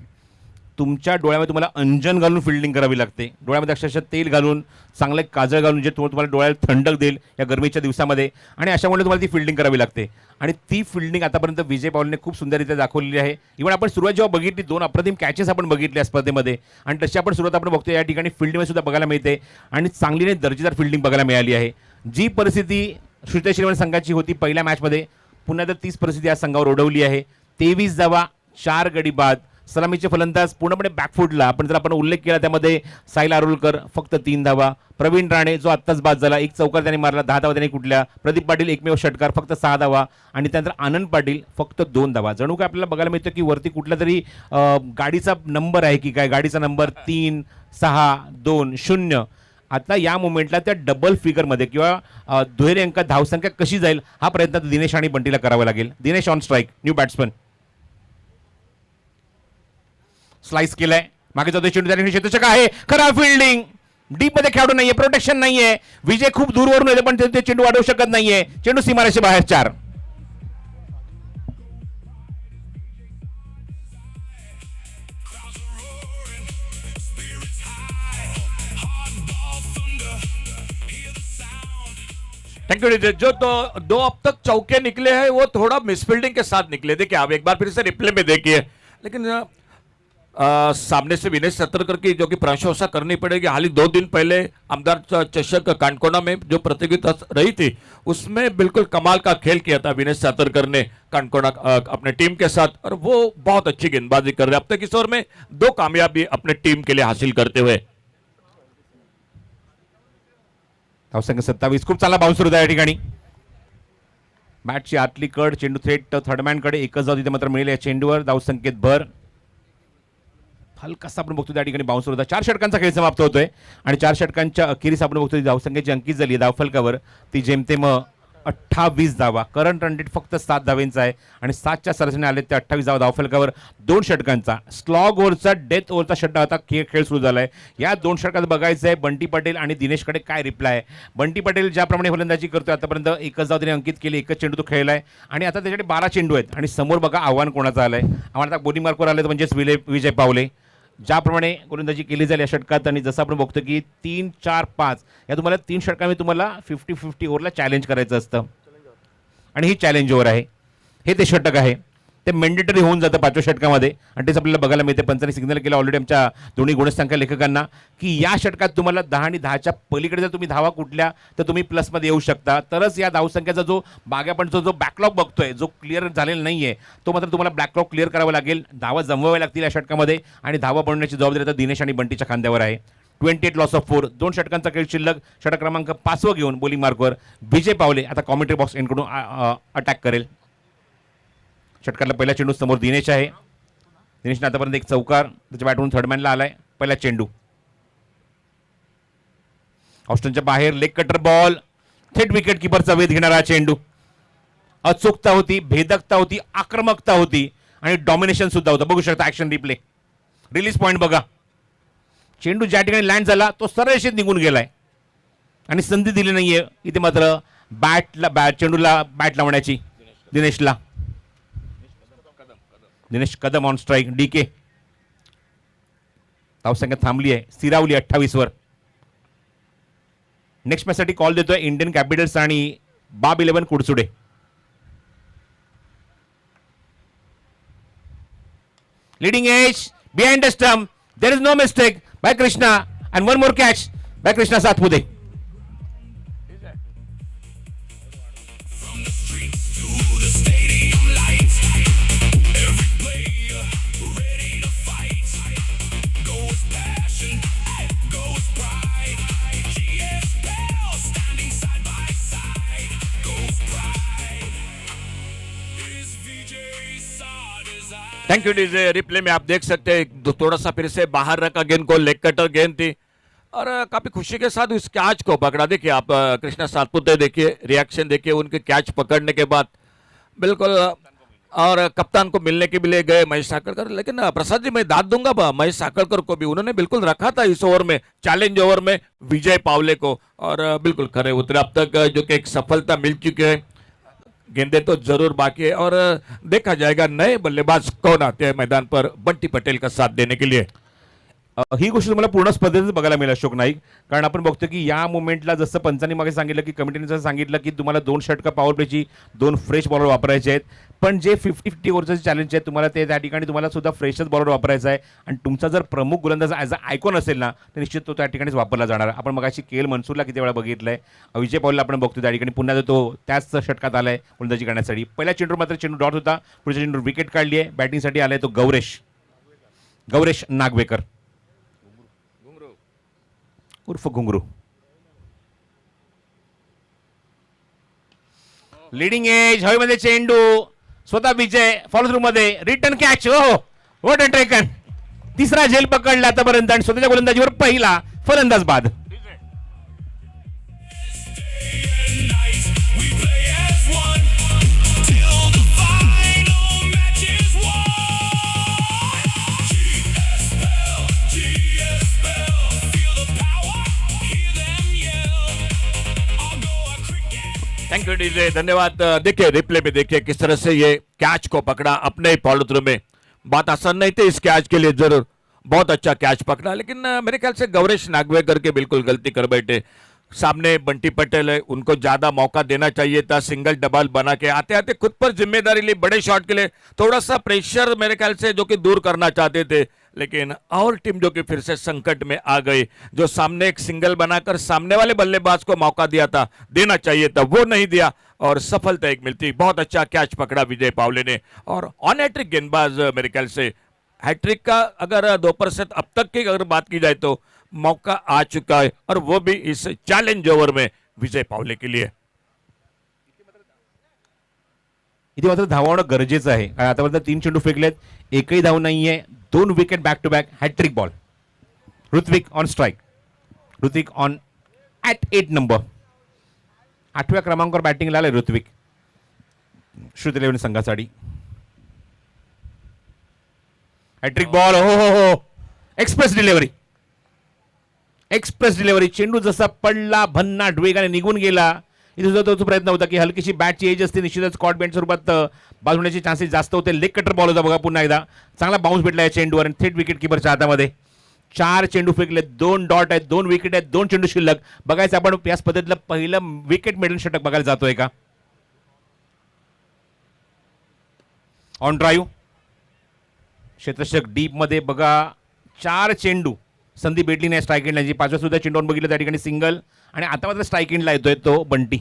तुमच्या डोळ्यामध्ये तुम्हाला अंजन घालून फिल्डिंग करावी लागते. डोळ्यामध्ये अक्षरशः तेल घालून, चांगले काजळ घालून, जे तुम्हाला डोळ्याला थंडक देईल या गरमीच्या दिवसामध्ये, आणि अशामुळे तुम्हाला ती फिल्डिंग करावी लागते. आणि ती फिल्डिंग आतापर्यंत विजय पावलेने खूप सुंदररित्या दाखवलेली आहे. इव्हन आपण सुरुवात जेव्हा बघितली, 2 अप्रतिम कॅचेस आपण बघितल्या या स्पर्धेमध्ये, आणि तशी आपण सुरुवात आपण बघतो या ठिकाणी फिल्डिंगमध्ये सुद्धा बघायला मिळते, आणि चांगलीने दर्जेदार फिल्डिंग बघायला मिळाली आहे. जी परिस्थिती श्रीलंका संघाची होती पहिल्या मॅचमध्ये, पुन्हा एकदा तीच परिस्थिती या संघावर ओढवली आहे. 23 धावा, 4 गडी बाद. सलामीचे फलंदाज पूर्णपणे बॅकफुटला. आपण जर आपण उल्लेख केला त्यामध्ये साहिल आरोलकर फक्त 3 धावा, प्रवीण राणे जो आत्ताच बाद झाला, 1 चौकार त्यांनी मारला, 10 धावा त्यांनी कुठल्या, प्रदीप पाटील एकमेव षटकार फक्त 6 धावा, आणि त्यानंतर आनंद पाटील फक्त 2 धावा. जणू काय आपल्याला बघायला मिळतं की वरती कुठला तरी गाडीचा नंबर आहे की काय, गाडीचा नंबर 3, 6, 2, 0. आता या मोमेंटला त्या डबल फिगरमध्ये किंवा दुहेरी अंकात धावसंख्या कशी जाईल हा प्रयत्न दिनेश आणि बंटीला करावा लागेल. Dinesh on strike, new batsman. Slice केलाय, मागे जातो चेंडू, त्या ठिकाणी क्षेत्ररक्षक आहे, खराब फिल्डिंग, डीप मध्ये खेळाडू नाहीये, प्रोटेक्शन नाहीये. विजय खूप दूरवरून येतो पण ते चेंडू वाढवू शकत नाहीये. चेंडू सीमारेषे बाहेर. 4. Thank you. जो तो 2 अब तक चौके निकले हैं वो थोड़ा मिसफील्डिंग के साथ निकले. देखिए आप एक बार फिर से रिप्ले में देखिए, लेकिन सामने से विनेश सतरकर की जो कि प्रशंसा करनी पड़ेगी. हाल ही 2 दिन पहले आमदार चषक कांडकोना में जो प्रतियोगिता रही थी उसमें बिल्कुल कमाल का खेल किया था विनेश सतरकर ने कांडकोना अपने टीम के साथ, और वो बहुत अच्छी गेंदबाजी कर रहे हैं. अब तक इस ओवर में 2 कामयाबी अपने टीम के लिए हासिल करते हुए. धावसंख्या 27. खूप चांगला बाउन्सर होता या ठिकाणी. बॅटची आतली कड, चेंडू थेट थर्डमॅनकडे, एकच धाव तिथे मात्र मिळेल या चेंडूवर. धावसंख्येत भर. हलकासा आपण बघतो त्या ठिकाणी बाउन्सर होता. 4 षटकांचा खेळ समाप्त होतोय, आणि 4 षटकांच्या अखेरीस आपण बघतो धावसंख्येची अंकित झाली धावफलकावर ती जेमतेम 28 धावा. करंट रन रेट फक्त 7 धावेंचा आहे, आणि 7च्या सरासरीने आले ते 28 धावा धावफलकावर. 2 षटकांचा स्लॉग ओव्हरचा, डेथ ओव्हरचा षटक आता खेळ सुरू झाला आहे. या 2 षटकात बघायचं आहे बंटी पटेल आणि दिनेशकडे काय रिप्लाय आहे. बंटी पटेल ज्याप्रमाणे फलंदाजी करतोय आतापर्यंत, एकच धाव त्याने अंकित केली, एकच चेंडू तो खेळलाय, आणि आता त्याच्याकडे 12 चेंडू आहेत. आणि समोर बघा आव्हान कोणाचं आलंय. आव्हान आता बॉलिंग मार्कवर आलं म्हणजेच विजय पावले. ज्याप्रमाणे गोलंदाजी केली जाईल या षटकात, आणि जसं आपण बघतो की 3, 4, 5 या तुम्हाला 3 षटकांमध्ये तुम्हाला 50-50 ओव्हरला चॅलेंज करायचं असतं, आणि ही चॅलेंज ओव्हर आहे. हे ते षटक आहे, ते मेंडेटरी होऊन जातं 5व्या षटकामध्ये, आणि तेच आपल्याला बघायला मिळते. पंचांनी सिग्नल केलं ऑलरेडी आमच्या दोन्ही गुणसंख्या लेखकांना की या षटकात तुम्हाला 10 आणि 10च्या पलीकडे जर तुम्ही धावा कुठल्या तर तुम्ही प्लसमध्ये येऊ शकता, तरच या धावसंख्येचा जो बागापणचा जो बॅकलॉग बघतोय, जो क्लिअर झालेला नाहीये, तो मात्र तुम्हाला बॅकलॉग क्लिअर करावा लागेल. धावा जमवाव्या लागतील या षटकामध्ये, आणि धावा बनवण्याची जबाबदारी आता दिनेश आणि बंटीच्या खांद्यावर आहे. 28 लॉस ऑफ 4. 2 षटकांचा खेळ शिल्लक. षटक क्रमांक 5 घेऊन बॉलिंग मार्कवर विजय पावले आता कॉमेंट्री बॉक्स एंडकडून अटॅक करेल. षटकातला पहिला चेंडू समोर दिनेश आहे. दिनेशने आतापर्यंत 1 चौकार त्याच्या बॅटवरून थर्डमॅनला आलाय. पहिला चेंडू ऑस्टनच्या बाहेर, लेग कटर बॉल, थेट विकेट किपरचा वेध घेणारा चेंडू. अचूकता होती, भेदकता होती, आक्रमकता होती, आणि डॉमिनेशन सुद्धा होतं. बघू शकता ऍक्शन रिप्ले, रिलीज पॉइंट बघा. चेंडू ज्या ठिकाणी लँड झाला तो सरळशीत निघून गेलाय, आणि संधी दिली नाहीये इथे मात्र चेंडूला बॅट लावण्याची दिनेशला. Dinesh Kadam on strike. DK धावसंख्या थांबली आहे, स्थिरावली 28 वर. नेक्स्ट मॅच साठी कॉल देतोय इंडियन कॅपिटल्स आणि बाब 11 Kudchude. Leading edge behind the stump, there is no mistake by Krishna, and one more catch by Krishna Sathpude. From the streets to the stadium lights, thank you DJ. Replay में आप देख सकते हैं थोड़ा सा फिर से बाहर रखा गेंद को, लेग कटर गेंद थी और काफी खुशी के साथ उस कैच को पकड़ा। देखिए आप कृष्णा सातपुते देखिए, रिएक्शन देखिए उनके कैच पकड़ने के बाद बिल्कुल और कप्तान को मिलने के लिए गए महेश साकरकर। लेकिन प्रसाद जी मैं दाद दूंगा महेश साकरकर को भी, उन्होंने बिल्कुल रखा था इस ओवर में, चैलेंज ओवर में विजय पावले को और बिल्कुल खरे उतरे। अब तक जो कि एक सफलता मिल चुकी है, गेंदे तो जरूर बाकी है और देखा जाएगा नए बल्लेबाज कौन आते हैं मैदान पर बंटी पटेल का साथ देने के लिए। ही गोष्ट तुम्हाला पूर्ण स्पर्धेत बघायला मिळेल अशोक नाईक, कारण आपण बघतो की या मोमेंटला जसं पंचांनी मागे सांगितलं की कमिटीने जसं सांगितलं की तुम्हाला 2 षटकं पॉवर प्लेची 2 फ्रेश बॉलर वापरायचे आहेत, पण जे 50-50 ओव्हरचं चॅलेंज आहे तुम्हाला ते त्या ठिकाणी तुम्हाला सुद्धा फ्रेशच बॉलर वापरायचा आहे आणि तुमचा जर प्रमुख गोलंदाज ॲज अ आयकॉन असेल ना तर निश्चित तो त्या ठिकाणीच वापरला जाणार. आपण मगाशी केएल मनसूरला किती वेळा बघितलंय, विजय पॉलला आपण बघतो त्या ठिकाणी पुन्हा तो त्याच षटकात आलाय गोलंदाजी करण्यासाठी. पहिल्या चेंडूवर मात्र चेंडू डॉट होता, पुढच्या चेंडूवर विकेट काढली आहे. बॅटिंगसाठी आलाय तो गौरेश नागवेकर उर्फ घुंगरू. लीडिंग एज हवेमध्ये चेंडू, स्वतः विजय फॉलो थ्रू मध्ये रिटर्न कॅच. हो व्हॉट अ ट्रेकन, तिसरा झेल पकडला आतापर्यंत आणि स्वतःच्या गोलंदाजीवर पहिला फलंदाज बाद. थैंक यू डीजे, धन्यवाद। देखिए रिप्ले में देखिए किस तरह से ये कैच को पकड़ा अपने ही फॉलो थ्रू में। बात आसान नहीं थी इस कैच के लिए, जरूर बहुत अच्छा कैच पकड़ा, लेकिन मेरे ख्याल से गौरेश नागवेकर के बिल्कुल गलती कर बैठे। सामने बंटी पटेल है, उनको ज्यादा मौका देना चाहिए था, सिंगल डबल बना के आते आते खुद पर जिम्मेदारी ली, बड़े शॉट के लिए थोड़ा सा प्रेशर मेरे ख्याल से जो कि दूर करना चाहते थे, लेकिन और टीम जो कि फिर से संकट में आ गई। जो सामने एक सिंगल बनाकर सामने वाले बल्लेबाज को मौका दिया था, देना चाहिए था, वो नहीं दिया और सफलता एक मिलती। बहुत अच्छा कैच पकड़ा विजय पावले ने और ऑन हैट्रिक गेंदबाज मेरे ख्याल से हैट्रिक का अगर 2% अब तक की अगर बात की जाए तो मौका आ चुका है और वो भी इस चैलेंज ओवर में विजय पावले के लिए। इथे मात्र धावावणं गरजेचं आहे, कारण आतापर्यंत 3 चेंडू फेकलेत, एकही धाव नाहीये, 2 wicket back to back, hattrick ball. Rutvik on strike, Rutvik on at 8 number, 8व्या क्रमांकावर बॅटिंगला आलाय ऋत्विक श्रुत 11 संघासाठी. हॅट्रिक बॉल, हो हो हो, एक्सप्रेस डिलिव्हरी, एक्सप्रेस डिलिव्हरी. चेंडू जसा पडला भन्नाट वेगाने निघून गेला. इथे सुद्धा तोच प्रयत्न होता की हलकीशी बॅटची एज असते, निश्चितच कॉट बँड स्वरूपात बाद होण्याचे चान्सेस जास्त होते. लेग कटर बॉल होता बघा, पुन्हा एकदा चांगला बाउन्स भेटला या चेंडूवर आणि थेट विकेट किपरच्या हातामध्ये. 4 चेंडू फेकले, 2 डॉट आहेत, 2 विकेट आहेत, 2 चेंडू शिल्लक. बघायचं आपण या स्पर्धेतलं पहिलं विकेट मेडन षटक बघायला जातोय का. ऑन ड्राईव्ह, क्षेत्ररक्षक डीप मध्ये बघा, 4 चेंडू संधी भेटली नाही स्ट्राईक एंडला. 5व्या सुद्धा चेंडूवर बघितलं त्या ठिकाणी सिंगल आणि आता मात्र स्ट्राईक एंडला येतोय तो बंटी.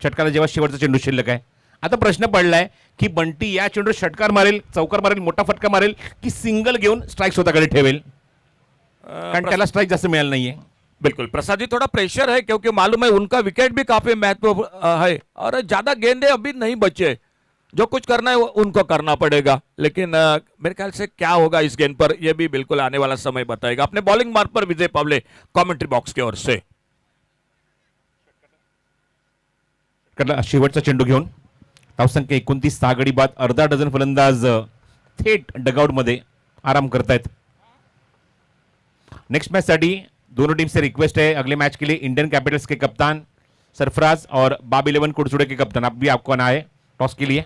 षटकाला जेव्हा शेवटचा चेंडू शिल्लक आहे. आता प्रश्न पडलाय की बंटी या चेंडूवर षटकार मारेल, चौकार मारेल, मोठा फटका मारेल की सिंगल घेऊन स्ट्राईक स्वतःकडे ठेवेल, कारण त्याला स्ट्राईक जास्त मिळालं नाहीये. बिल्कुल प्रसाद जी, थोड़ा प्रेशर है क्योंकि मालूम है उनका विकेट भी काफी महत्वपूर्ण है और ज्यादा गेंदे अभी नहीं बचे, जो कुछ करना है वो उनको करना पड़ेगा। लेकिन मेरे ख्याल से क्या होगा इस गेंद पर ये भी बिल्कुल आने वाला समय बताएगा। अपने बॉलिंग मार्ग पर विजय पावले कमेंट्री बॉक्स की ओर से शेवटचा चेंडू घेऊन धावसंख्या 29, 6 गडी बाद, अर्धा डझन फलंदाज थेट डगआउट मध्ये आराम करतायत. नेक्स्ट मैच साठी दोनों टीम से रिक्वेस्ट है अगले मैच के लिए इंडियन कैपिटल्स के कप्तान सरफराज और बाब 11 कुडचुडे के कप्तान, आप भी आपको आना है टॉस के लिए.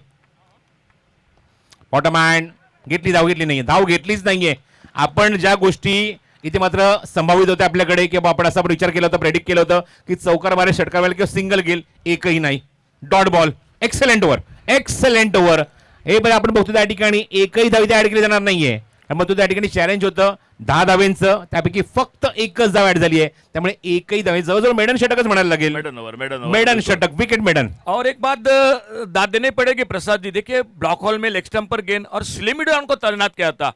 बॉटम हँड घेतली, धाव घेतली नाहीये, धाव घेतलीच नाहीये. आपण ज्या गोष्टी इथे मात्र संभावित होत्या आपल्याकडे की आपण असा विचार केला होता, प्रेडिक्ट केलं होतं की चौकार मारेल, षटकार मारेल किंवा सिंगल घेईल, एकही नाही. Dot ball, excellent over, excellent over. हे पण आपण बघतो त्या ठिकाणी एकही धाव इथे ऍड केली जाणार नाहीये. मग तो त्या ठिकाणी चॅलेंज होतं 10 धावेंचं, त्यापैकी फक्त एकच धाव ऍड झाली आहे, त्यामुळे एकही धाव, जवळजवळ मेडन षटकच म्हणायला लागेल. मेडन षटक, विकेट मेडन. और एक बात दाद देनी पड़ेगी प्रसाद जी, देखिए ब्लॉक होल में लेग स्टंप पर गेंद और स्लिमिडॉन को तैनात किया था,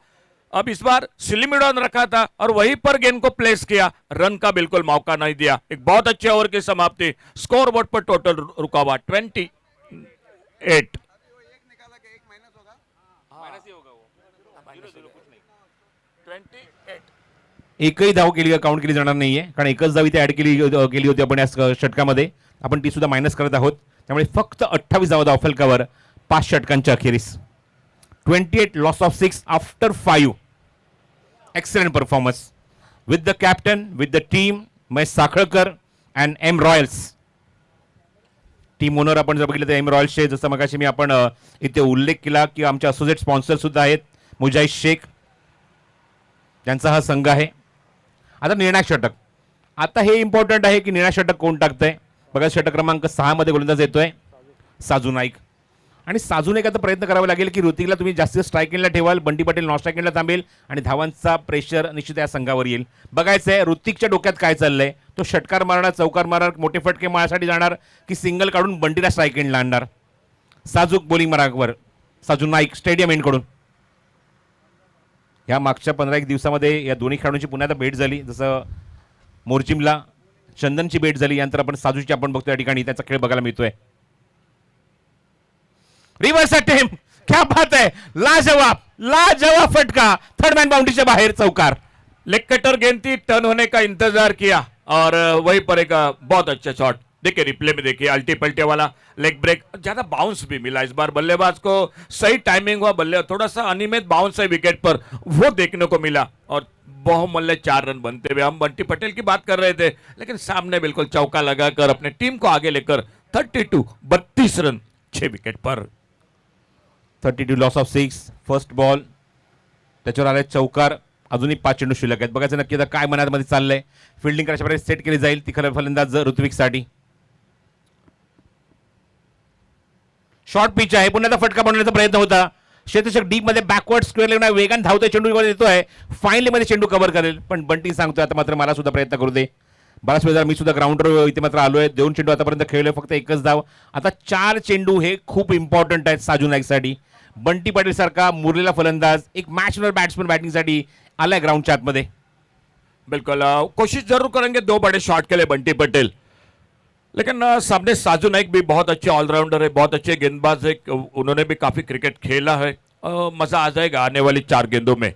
अब इस बार स्लिमिडॉन रखा था और वहीं पर गेंद को प्लेस किया, रन का बिल्कुल मौका नहीं दिया. एक बहुत अच्छे ओवर की समाप्ति, स्कोर बोर्ड पर टोटल रुका हुआ 28. एकही धाव काउंट केली जाणार नाहीये, कारण एकच धाव इथे ऍड केली होती आपण या षटकामध्ये. आपण ती सुद्धा मायनस करत आहोत. त्यामुळे फक्त 28 धावा धावफलकावर 5 षटकांच्या अखेरीस. 28 loss of 6 after 5. Excellent performance with the captain, with the team, Mahesh Sakhalkar and M Royals. Team owner आपण जर बघितलं तर एम रॉयल्सचे, जसं मगाशी मी आपण इथे उल्लेख केला की आमचे असोसिएट स्पॉन्सर सुद्धा आहेत, मुजाहिद शेख, त्यांचा हा संघ आहे. आता निर्णायक षटक. आता हे इम्पॉर्टंट आहे की निर्णायक षटक कोण टाकतंय. बघा षटक क्रमांक 6 मध्ये गोलंदाज येतोय साजू नाईक. आणि साजू नाईक आता प्रयत्न करावा लागेल की ऋतिकला तुम्ही जास्तीत स्ट्राईक एंडला ठेवाल, बंटी पटेल नॉन स्ट्राईक एंडला थांबेल आणि धावांचा प्रेशर निश्चित या संघावर येईल. बघायचं आहे ऋतिकच्या डोक्यात काय चाललंय. तो षटकार मारणार, चौकार मारणार, मोठे फटके मारण्यासाठी जाणार की सिंगल काढून बंटीला स्ट्राईक एंडला आणणार. साजूक बोलिंग मार्गावर साजू नाईक स्टेडियम एंडकडून. ह्या मागच्या 15-1 दिवसामध्ये या दोन्ही खेळाडूंची पुन्हा भेट झाली. जसं मोर्जिमला चंदनची भेट झाली, यानंतर आपण साजूची आपण बघतो या ठिकाणी त्याचा खेळ बघायला मिळतोय. रिव्हर्स अटेम्प्ट, क्या बात है, लाजवाब फटका, थर्ड मॅन बाउंड्रीच्या बाहेर चौकार. लेग कटर गेंद थी, टर्न होने का इंतजार किया और वहीं पर एक बहुत अच्छा शॉट. देखिए रिप्ले में देखिए, अल्टी पल्टे वाला लेग ब्रेक, ज्यादा बाउंस भी मिला इस बार बल्लेबाज को. सही टाइमिंग हुआ, बल्ले थोड़ा सा अनियमित बाउंस है विकेट पर, वो देखने को मिला. और बहुमूल्य 4 रन बनते हुए. हम बंटी पटेल की बात कर रहे थे, लेकिन सामने बिल्कुल चौका लगाकर अपने टीम को आगे लेकर 32 रन 6 विकेट पर. 32 लॉस ऑफ 6. फर्स्ट बॉल, त्याच्यावर आले चौकार. अजूनही 5 चेंडू शिल्लक आहेत. बघायचं नक्की आता काय मनामध्ये चाललंय. फिल्डिंग कशा प्रकारे सेट केली जाईल ती खरं फलंदाज ऋत्विकसाठी. शॉर्ट पिच आहे, पुन्हा फटका बनवण्याचा प्रयत्न होता. क्षेत्ररक्षक डीप मध्ये बॅकवर्ड स्क्वेअर लेवल वेगाने धावतोय, चेंडू येतोय, फायनली मध्ये चेंडू कव्हर करेल. पण बंटी सांगतोय आता मात्र मला सुद्धा प्रयत्न करू दे. बराच वेळा मी सुद्धा ग्राउंडवर इथे मात्र आलोय. 2 चेंडू आतापर्यंत खेळलोय, फक्त एकच धाव. आता 4 चेंडू हे खूप इम्पॉर्टंट आहेत साजू नाईकसाठी. बंटी पाटील सारखा मुरलेला फलंदाज एक मॅचवर बॅट्समन बॅटिंगसाठी आलाय ग्राउंडच्या आतमध्ये. बिल्कुल कोशिश जरूर करेंगे 2 बड़े शॉट के लिए बंटी पटेल, लेकिन सामने साजू नाइक भी बहुत अच्छे ऑलराउंडर है, बहुत अच्छे गेंदबाज है. उन्होंने भी काफी क्रिकेट खेला है. मजा आ जाएगा आने वाली 4 गेंदों में.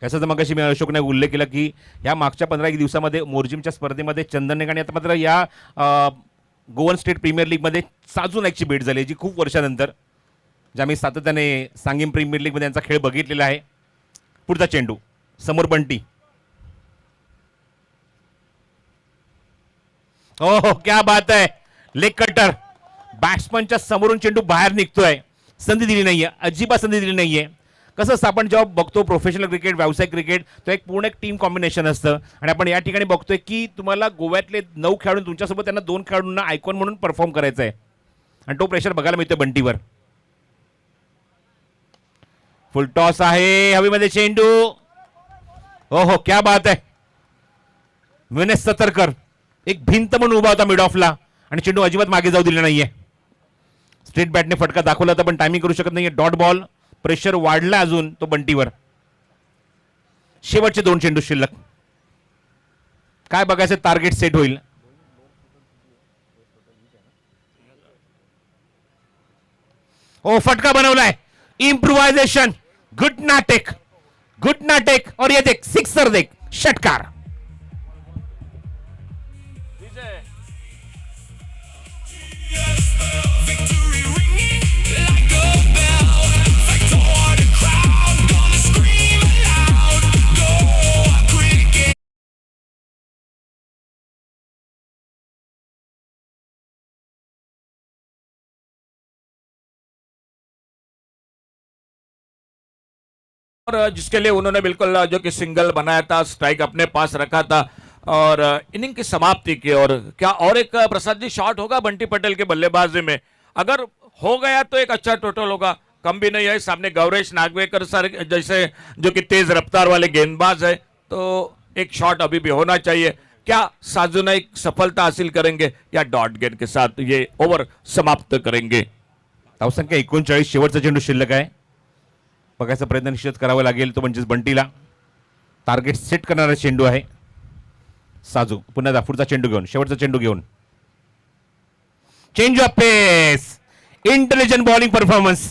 याचा मग मी अशोकने उल्लेख केला की या मागच्या 15 दिवसामध्ये मोर्जिमच्या स्पर्धेमध्ये चंदनने आणि आता मात्र या गोवन स्टेट प्रीमियर लीगमध्ये साजू नाईकची भेट झाली जी खूप वर्षानंतर, ज्या मी सातत्याने सांगीम प्रीमियर लीगमध्ये यांचा खेळ बघितलेला आहे. पुढचा चेंडू समोर बंटी. ओह क्या बात आहे, लेग कटर. बॅट्समनच्या समोरून चेंडू बाहेर निघतोय. संधी दिली नाहीये, अजिबात संधी दिली नाहीये. कसं आपण जेव्हा बघतो प्रोफेशनल क्रिकेट, व्यावसायिक क्रिकेट, तो एक पूर्ण एक टीम कॉम्बिनेशन असतं. आणि आपण या ठिकाणी बघतोय की तुम्हाला गोव्यातले 9 खेळाडू तुमच्यासोबत त्यांना 2 खेळाडूंना आयकॉन म्हणून परफॉर्म करायचं आहे. आणि तो प्रेशर बघायला मिळतोय बंटीवर. फुल टॉस आहे, हवेमध्ये चेंडू. ओहो क्या बात आहे. विनेश सतरकर एक भिंत म्हणून उभा होता मिड ऑफला आणि चेंडू अजिबात मागे जाऊ दिले नाहीये. स्ट्रेट बॅटने फटका दाखवला तर पण टायमिंग करू शकत नाहीये. डॉट बॉल, प्रेशर वाढला अजून तो बंटीवर. शेवटचे 2 चेंडू शिल्लक. काय बघायचं, टार्गेट सेट होईल. ओ फटका बनवलाय, इम्प्रोवायझेशन, गुड नाटेक और ये देख सिक्सर, देख षटकार. और जिसके लिए उन्होंने बिल्कुल जो कि सिंगल बनाया था, स्ट्राइक अपने पास रखा था और इनिंग की समाप्ति की. और क्या और एक प्रसाद जी शॉट होगा बंटी पटेल के बल्लेबाजी में? अगर हो गया तो एक अच्छा टोटल होगा. कम भी नहीं है. सामने गौरेश नागवेकर सर जैसे जो कि तेज रफ्तार वाले गेंदबाज है, तो एक शॉट अभी भी होना चाहिए. क्या साजू नाईक सफलता हासिल करेंगे या डॉट गेंद के साथ ये ओव्हर समाप्त करेंगे? धावसंख्या 39, शेवटचा चेंडू शिल्लक आहे. बघायचा प्रयत्न निश्चित करावा लागेल. तो म्हणजेच बंटीला टार्गेट सेट करणारा चेंडू आहे. साजू पुन्हा पुढचा चेंडू घेऊन, शेवटचा चेंडू घेऊन. Change of pace, intelligent bowling performance.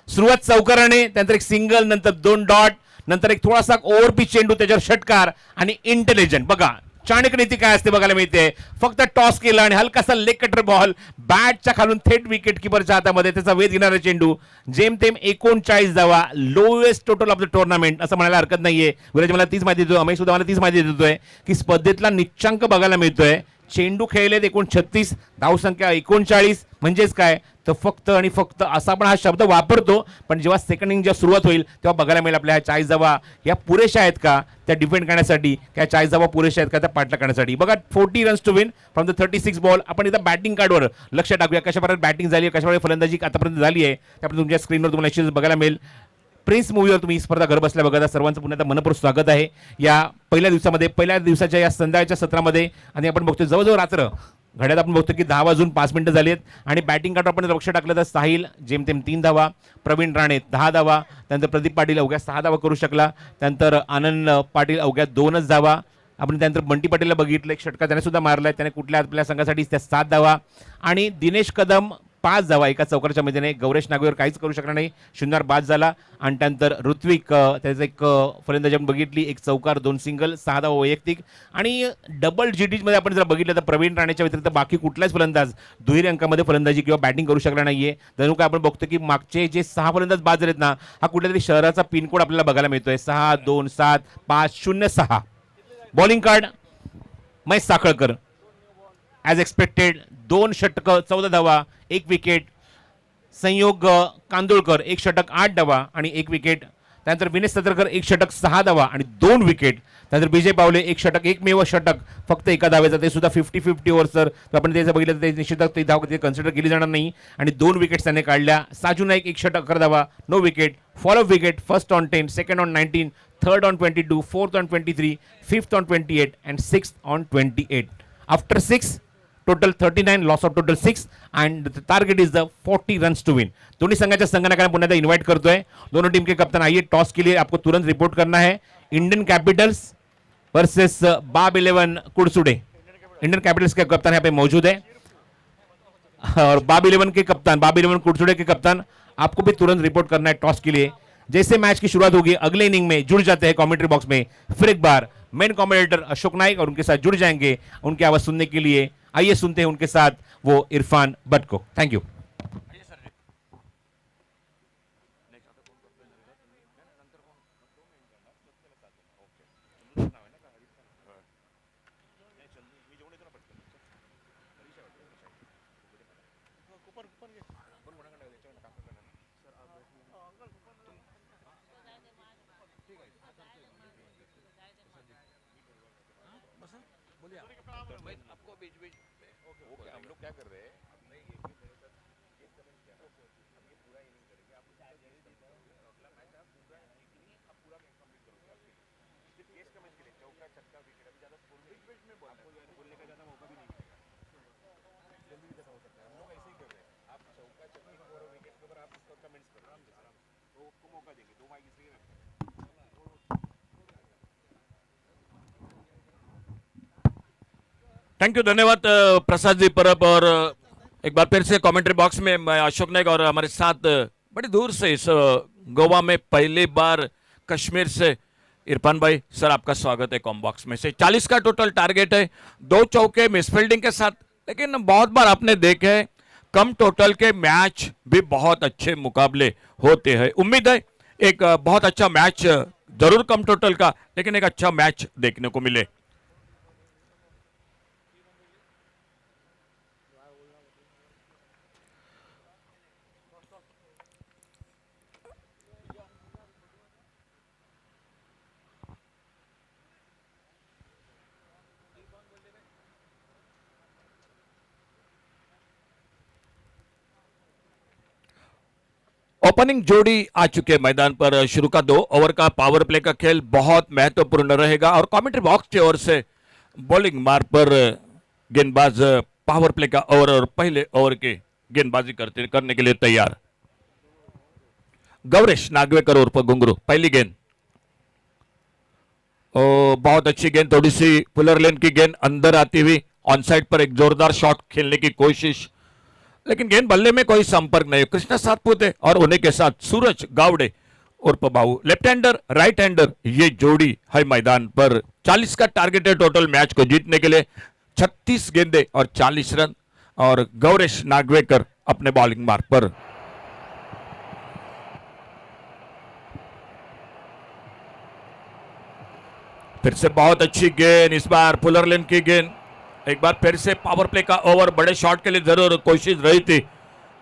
सुरुवात चौकाराने, त्यानंतर एक सिंगल, नंतर 2 डॉट, नंतर एक थोडासा ओव्हर पिच चेंडू, त्याच्यावर षटकार आणि इंटेलिजंट. बघा चाणक्य नीती काय असते बघायला मिळते. फक्त टॉस केला आणि हलकासा लेग कटर बॉल बॅटच्या खालून थेट विकेट किपरच्या हातामध्ये, त्याचा वेध घेणारा चेंडू. जेमतेम 39 धावा, lowest total of the tournament असं म्हणायला हरकत नाहीये. विराज मला तीच माहिती देतोय, अमेश सुद्धा मला तीच माहिती देतोय की स्पर्धेतला निच्चांक बघायला मिळतोय. चेंडू खेळलेत 36, धावसंख्या 39. म्हणजेच काय तर फक्त आणि फक्त असा आपण हा शब्द वापरतो, पण जेव्हा सेकंड इनिंग जेव्हा सुरुवात होईल तेव्हा बघायला मिळेल आपल्या ह्या 40 धावा या पुरेशा आहेत का त्या डिफेंड करण्यासाठी, त्या 40 धावा पुरेशा आहेत का त्या पाठला करण्यासाठी. बघा 40 runs to win from the 36 ball. आपण इथं बॅटिंग कार्डवर लक्ष टाकूया, कशा प्रकारे बॅटिंग झाली आहे, कशा प्रकारे फलंदाजी आतापर्यंत झाली आहे, त्यापर्यंत तुमच्या स्क्रीनवर तुम्हाला निश्चितच बघायला मिळेल. प्रिन्स मूवीवर तुम्ही ही स्पर्धा घर बसल्या बघा. सर्वांचं पुन्हा एकदा मनपूर्वक स्वागत आहे या पहिल्या दिवसामध्ये, पहिल्या दिवसाच्या या संध्याकाळच्या सत्रामध्ये. आणि आपण बघतोय जवळजवळ रात्र घड्यात आपण बघतो की 10 वाजून 5 मिनिटं झाली आहेत. आणि बॅटिंग कार्ड आपण लक्ष टाकलं तर साहिल जेमतेम 3 धावा, प्रवीण राणे 10 धावा, त्यानंतर प्रदीप पाटील अवघ्या 6 धावा करू शकला, त्यानंतर आनंद पाटील अवघ्या 2च धावा. आपण त्यानंतर बंटी पाटीलला बघितलं, एक षटकार त्याने सुद्धा मारलाय, त्याने कुठल्या आपल्या संघासाठी त्या 7 धावा. आणि दिनेश कदम 5 धावा एका चौकारच्या मध्ये. गौरेश नागवेवर काहीच करू शकला नाही, 0 बाद झाला. आणि त्यानंतर ऋत्विक त्याचं एक फलंदाजी आपण बघितली, 1 चौकार 2 सिंगल, 6 धावा वैयक्तिक. आणि डबल GT मध्ये आपण जर बघितलं तर प्रवीण राणेच्या व्यतिरिक्त बाकी कुठलाच फलंदाज दुहेरी अंकामध्ये फलंदाजी किंवा बॅटिंग करू शकला नाहीये. जणू काय आपण बघतो की मागचे जे 6 फलंदाज बाद झालेत ना, हा कुठल्या तरी शहराचा पिनकोड आपल्याला बघायला मिळतोय, 627506. Bowling card Mahesh Sakhalkar as expected 2 षटकं 14 धावा, 1 विकेट. संयोग कांदोळकर 1 षटक 8 धावा आणि 1 विकेट. त्यानंतर विनेश सतरकर 1 षटक 6 धावा आणि 2 विकेट. त्यानंतर विजय पावले 1 षटक, एकमेव षटक फक्त एका धावेचं, ते सुद्धा 50-50 ओव्हर. तर आपण त्याचं बघितलं तर ते निश्चितच ते धाव कन्सिडर केली जाणार नाही. आणि 2 विकेट्स त्याने काढल्या. साजू नाईक 1 षटक 11 धावा, no wicket. Fall wicket, first on 10, second on 19, third on 22, fourth on 23, fifth on 28 and sixth on 28. After 6 total 39, loss of total 6 and the target is the 40 runs to win. दोन्ही संघाच्या संघनायकांना पुन्हा इन्वाइट करतोय. दोनों टीम के कप्तान आइए, टॉस के लिए आपको तुरंत रिपोर्ट करना है. इंडियन कैपिटल्स वर्सेस बाब 11 कुड़सुडे. इंडियन कैपिटल्स के कप्तान यहाँ पे मौजूद है और बाब 11 के कप्तान, बाब 11 कुड़सुडे के कप्तान, आपको भी तुरंत रिपोर्ट करना है टॉस के लिए. जैसे मैच की शुरुआत होगी अगले इनिंग में जुड़ जाते हैं कमेंट्री बॉक्स में. फिर एक बार मेन कमेंटेटर अशोक नाइक और उनके साथ जुड़ जाएंगे उनकी आवाज सुनने के लिए. आइए सुनते हैं उनके साथ वो इरफान भट्ट को. Thank you. थैंक यू, धन्यवाद प्रसाद जी परब. और एक बार फिर से कमेंट्री बॉक्स में मैं अशोक नाइक और हमारे साथ बड़ी दूर से इस गोवा में पहली बार कश्मीर से इरफान भाई. सर आपका स्वागत है कॉम बॉक्स में से. 40 का टोटल टारगेट है, 2 चौके मिसफील्डिंग के साथ. लेकिन बहुत बार आपने देखे हैं कम टोटल के मैच भी बहुत अच्छे मुकाबले होते हैं. उम्मीद है एक बहुत अच्छा मैच, जरूर कम टोटल का, लेकिन एक अच्छा मैच देखने को मिले. ओपनिंग जोड़ी आ चुके मैदान पर. शुरू का 2 ओवर का पावर प्ले का खेल बहुत महत्वपूर्ण रहेगा. और कमेंट्री बॉक्स की ओर से बॉलिंग मार पर गेंदबाज पावर प्ले का ओवर और पहले ओवर की गेंदबाजी करने के लिए तैयार. गौरेश नागवेकर उर्फ घुंगरू, पहली गेंद. बहुत अच्छी गेंद, थोड़ी सी फुलर लेन की गेंद अंदर आती हुई. ऑन साइड पर एक जोरदार शॉट खेलने की कोशिश, लेकिन गेंद बल्ले में कोई संपर्क नहीं. कृष्णा सातपुते और उन्हीं के साथ सूरज गावड़े उर्फ बाबू लेफ्ट हैंडर राइट हैंडर, ये जोड़ी है मैदान पर। 40 का टारगेट है टोटल मैच को जीतने के लिए। 36 गेंदे और 40 रन, और गौरेश नागवेकर अपने बॉलिंग मार्क पर। फिर से बहुत अच्छी गेंद, इस बार फुलरलिन की गेंद। एक बार फिर से पावर प्ले का ओवर, बड़े शॉट के लिए जरूर कोशिश रही थी,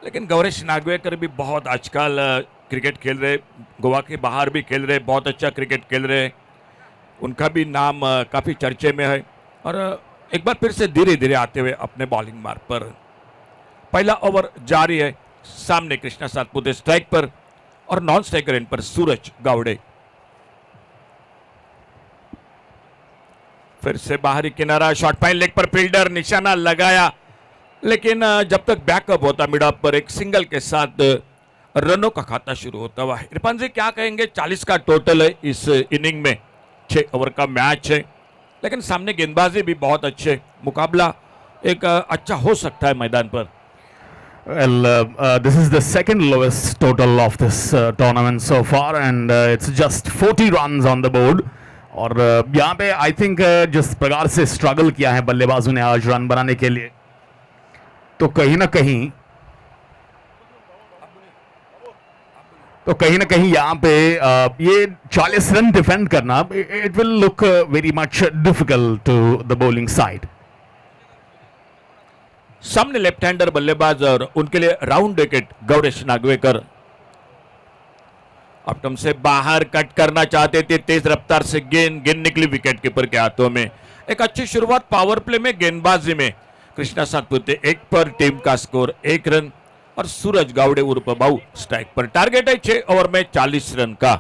लेकिन गौरेश नागवेकर भी बहुत आजकल क्रिकेट खेल रहे, गोवा के बाहर भी खेल रहे, बहुत अच्छा क्रिकेट खेल रहे। उनका भी नाम काफ़ी चर्चे में है। और एक बार फिर से धीरे धीरे आते हुए अपने बॉलिंग मार्क पर। पहला ओवर जारी है। सामने कृष्णा सातपुते स्ट्राइक पर, और नॉन स्ट्राइकर इन पर सूरज गावड़े। फिर से बाहरी किनारा, शॉर्ट फाइन लेग पर फील्डर निशाना लगाया, लेकिन जब तक बैकअप होता मिड ऑफ पर, एक सिंगल के साथ रनों का खाता शुरू होता हुआ। इरफान जी क्या कहेंगे? 40 का टोटल है इस इनिंग में, 6 ओवर का मैच है, लेकिन सामने गेंदबाजी भी बहुत अच्छे, मुकाबला एक अच्छा हो सकता है मैदान पर। Well, this is the second lowest total of this tournament so far, and it's just 40 runs on the board. और यहाँ पे आई थिंक जिस प्रकार से स्ट्रगल किया है बल्लेबाजों ने आज रन बनाने के लिए, तो कहीं ना कहीं यहाँ पे ये 40 रन डिफेंड करना, it will look very much difficult to the bowling side. सामने लेफ्ट हैंडर बल्लेबाज और उनके लिए राउंड विकेट गौरेश नागवेकर। अपटम से बाहर कट करना चाहते थे, तेज रफ्तार से गेंद निकली विकेट कीपर के हाथों में। एक अच्छी शुरुआत पावर प्ले में, गेंदबाजी में। कृष्णा सातपुते 1 पर, टीम का स्कोर 1 रन, और सूरज गावड़े उर्फ बाबू स्ट्राइक पर। टारगेट है 6 ओवर में 40 रन का।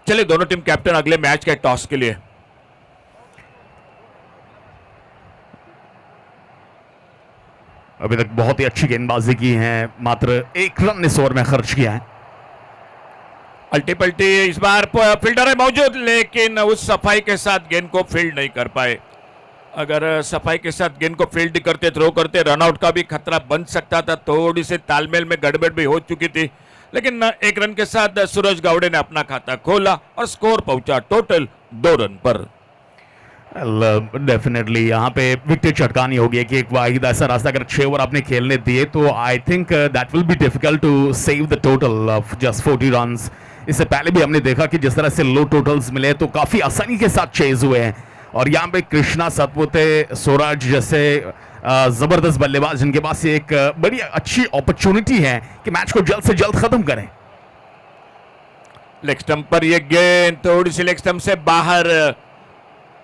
चलिए दोनों टीम कैप्टन अगले मैच के टॉस के लिए। अभी तक बहुत ही अच्छी गेंदबाजी की है, मात्र 1 रन इस ओवर में खर्च किया है। अल्टी पल्टी, इस बार फील्डर है मौजूद, लेकिन उस सफाई के साथ गेंद को फील्ड नहीं कर पाए। अगर सफाई के साथ गेंद को फील्ड करते, थ्रो करते, रनआउट का भी खतरा बन सकता था। थोड़ी से तालमेल में गड़बड़ भी हो चुकी थी, लेकिन 1 रन के साथ सूरज गावड़े ने अपना खाता खोला और स्कोर पहुंचा टोटल 2 रन पर। डेफिनेटली यहाँ पे विकेट चटकानी होगी कि एक वाहिद ऐसा रास्ता अगर 6 ओवर आपने खेलने दिए, तो I think that will be difficult to save the total of just 40 runs. इससे पहले भी हमने देखा कि जिस तरह से लो टोटल्स मिले तो काफी आसानी के साथ चेज हुए हैं, और यहाँ पे कृष्णा सातपुते, सूरज जैसे जबरदस्त बल्लेबाज, जिनके पास एक बड़ी अच्छी अपॉर्चुनिटी है कि मैच को जल्द से जल्द खत्म करें। लेग स्टंप पर यह गेंद थोड़ी सी लेग स्टंप से बाहर,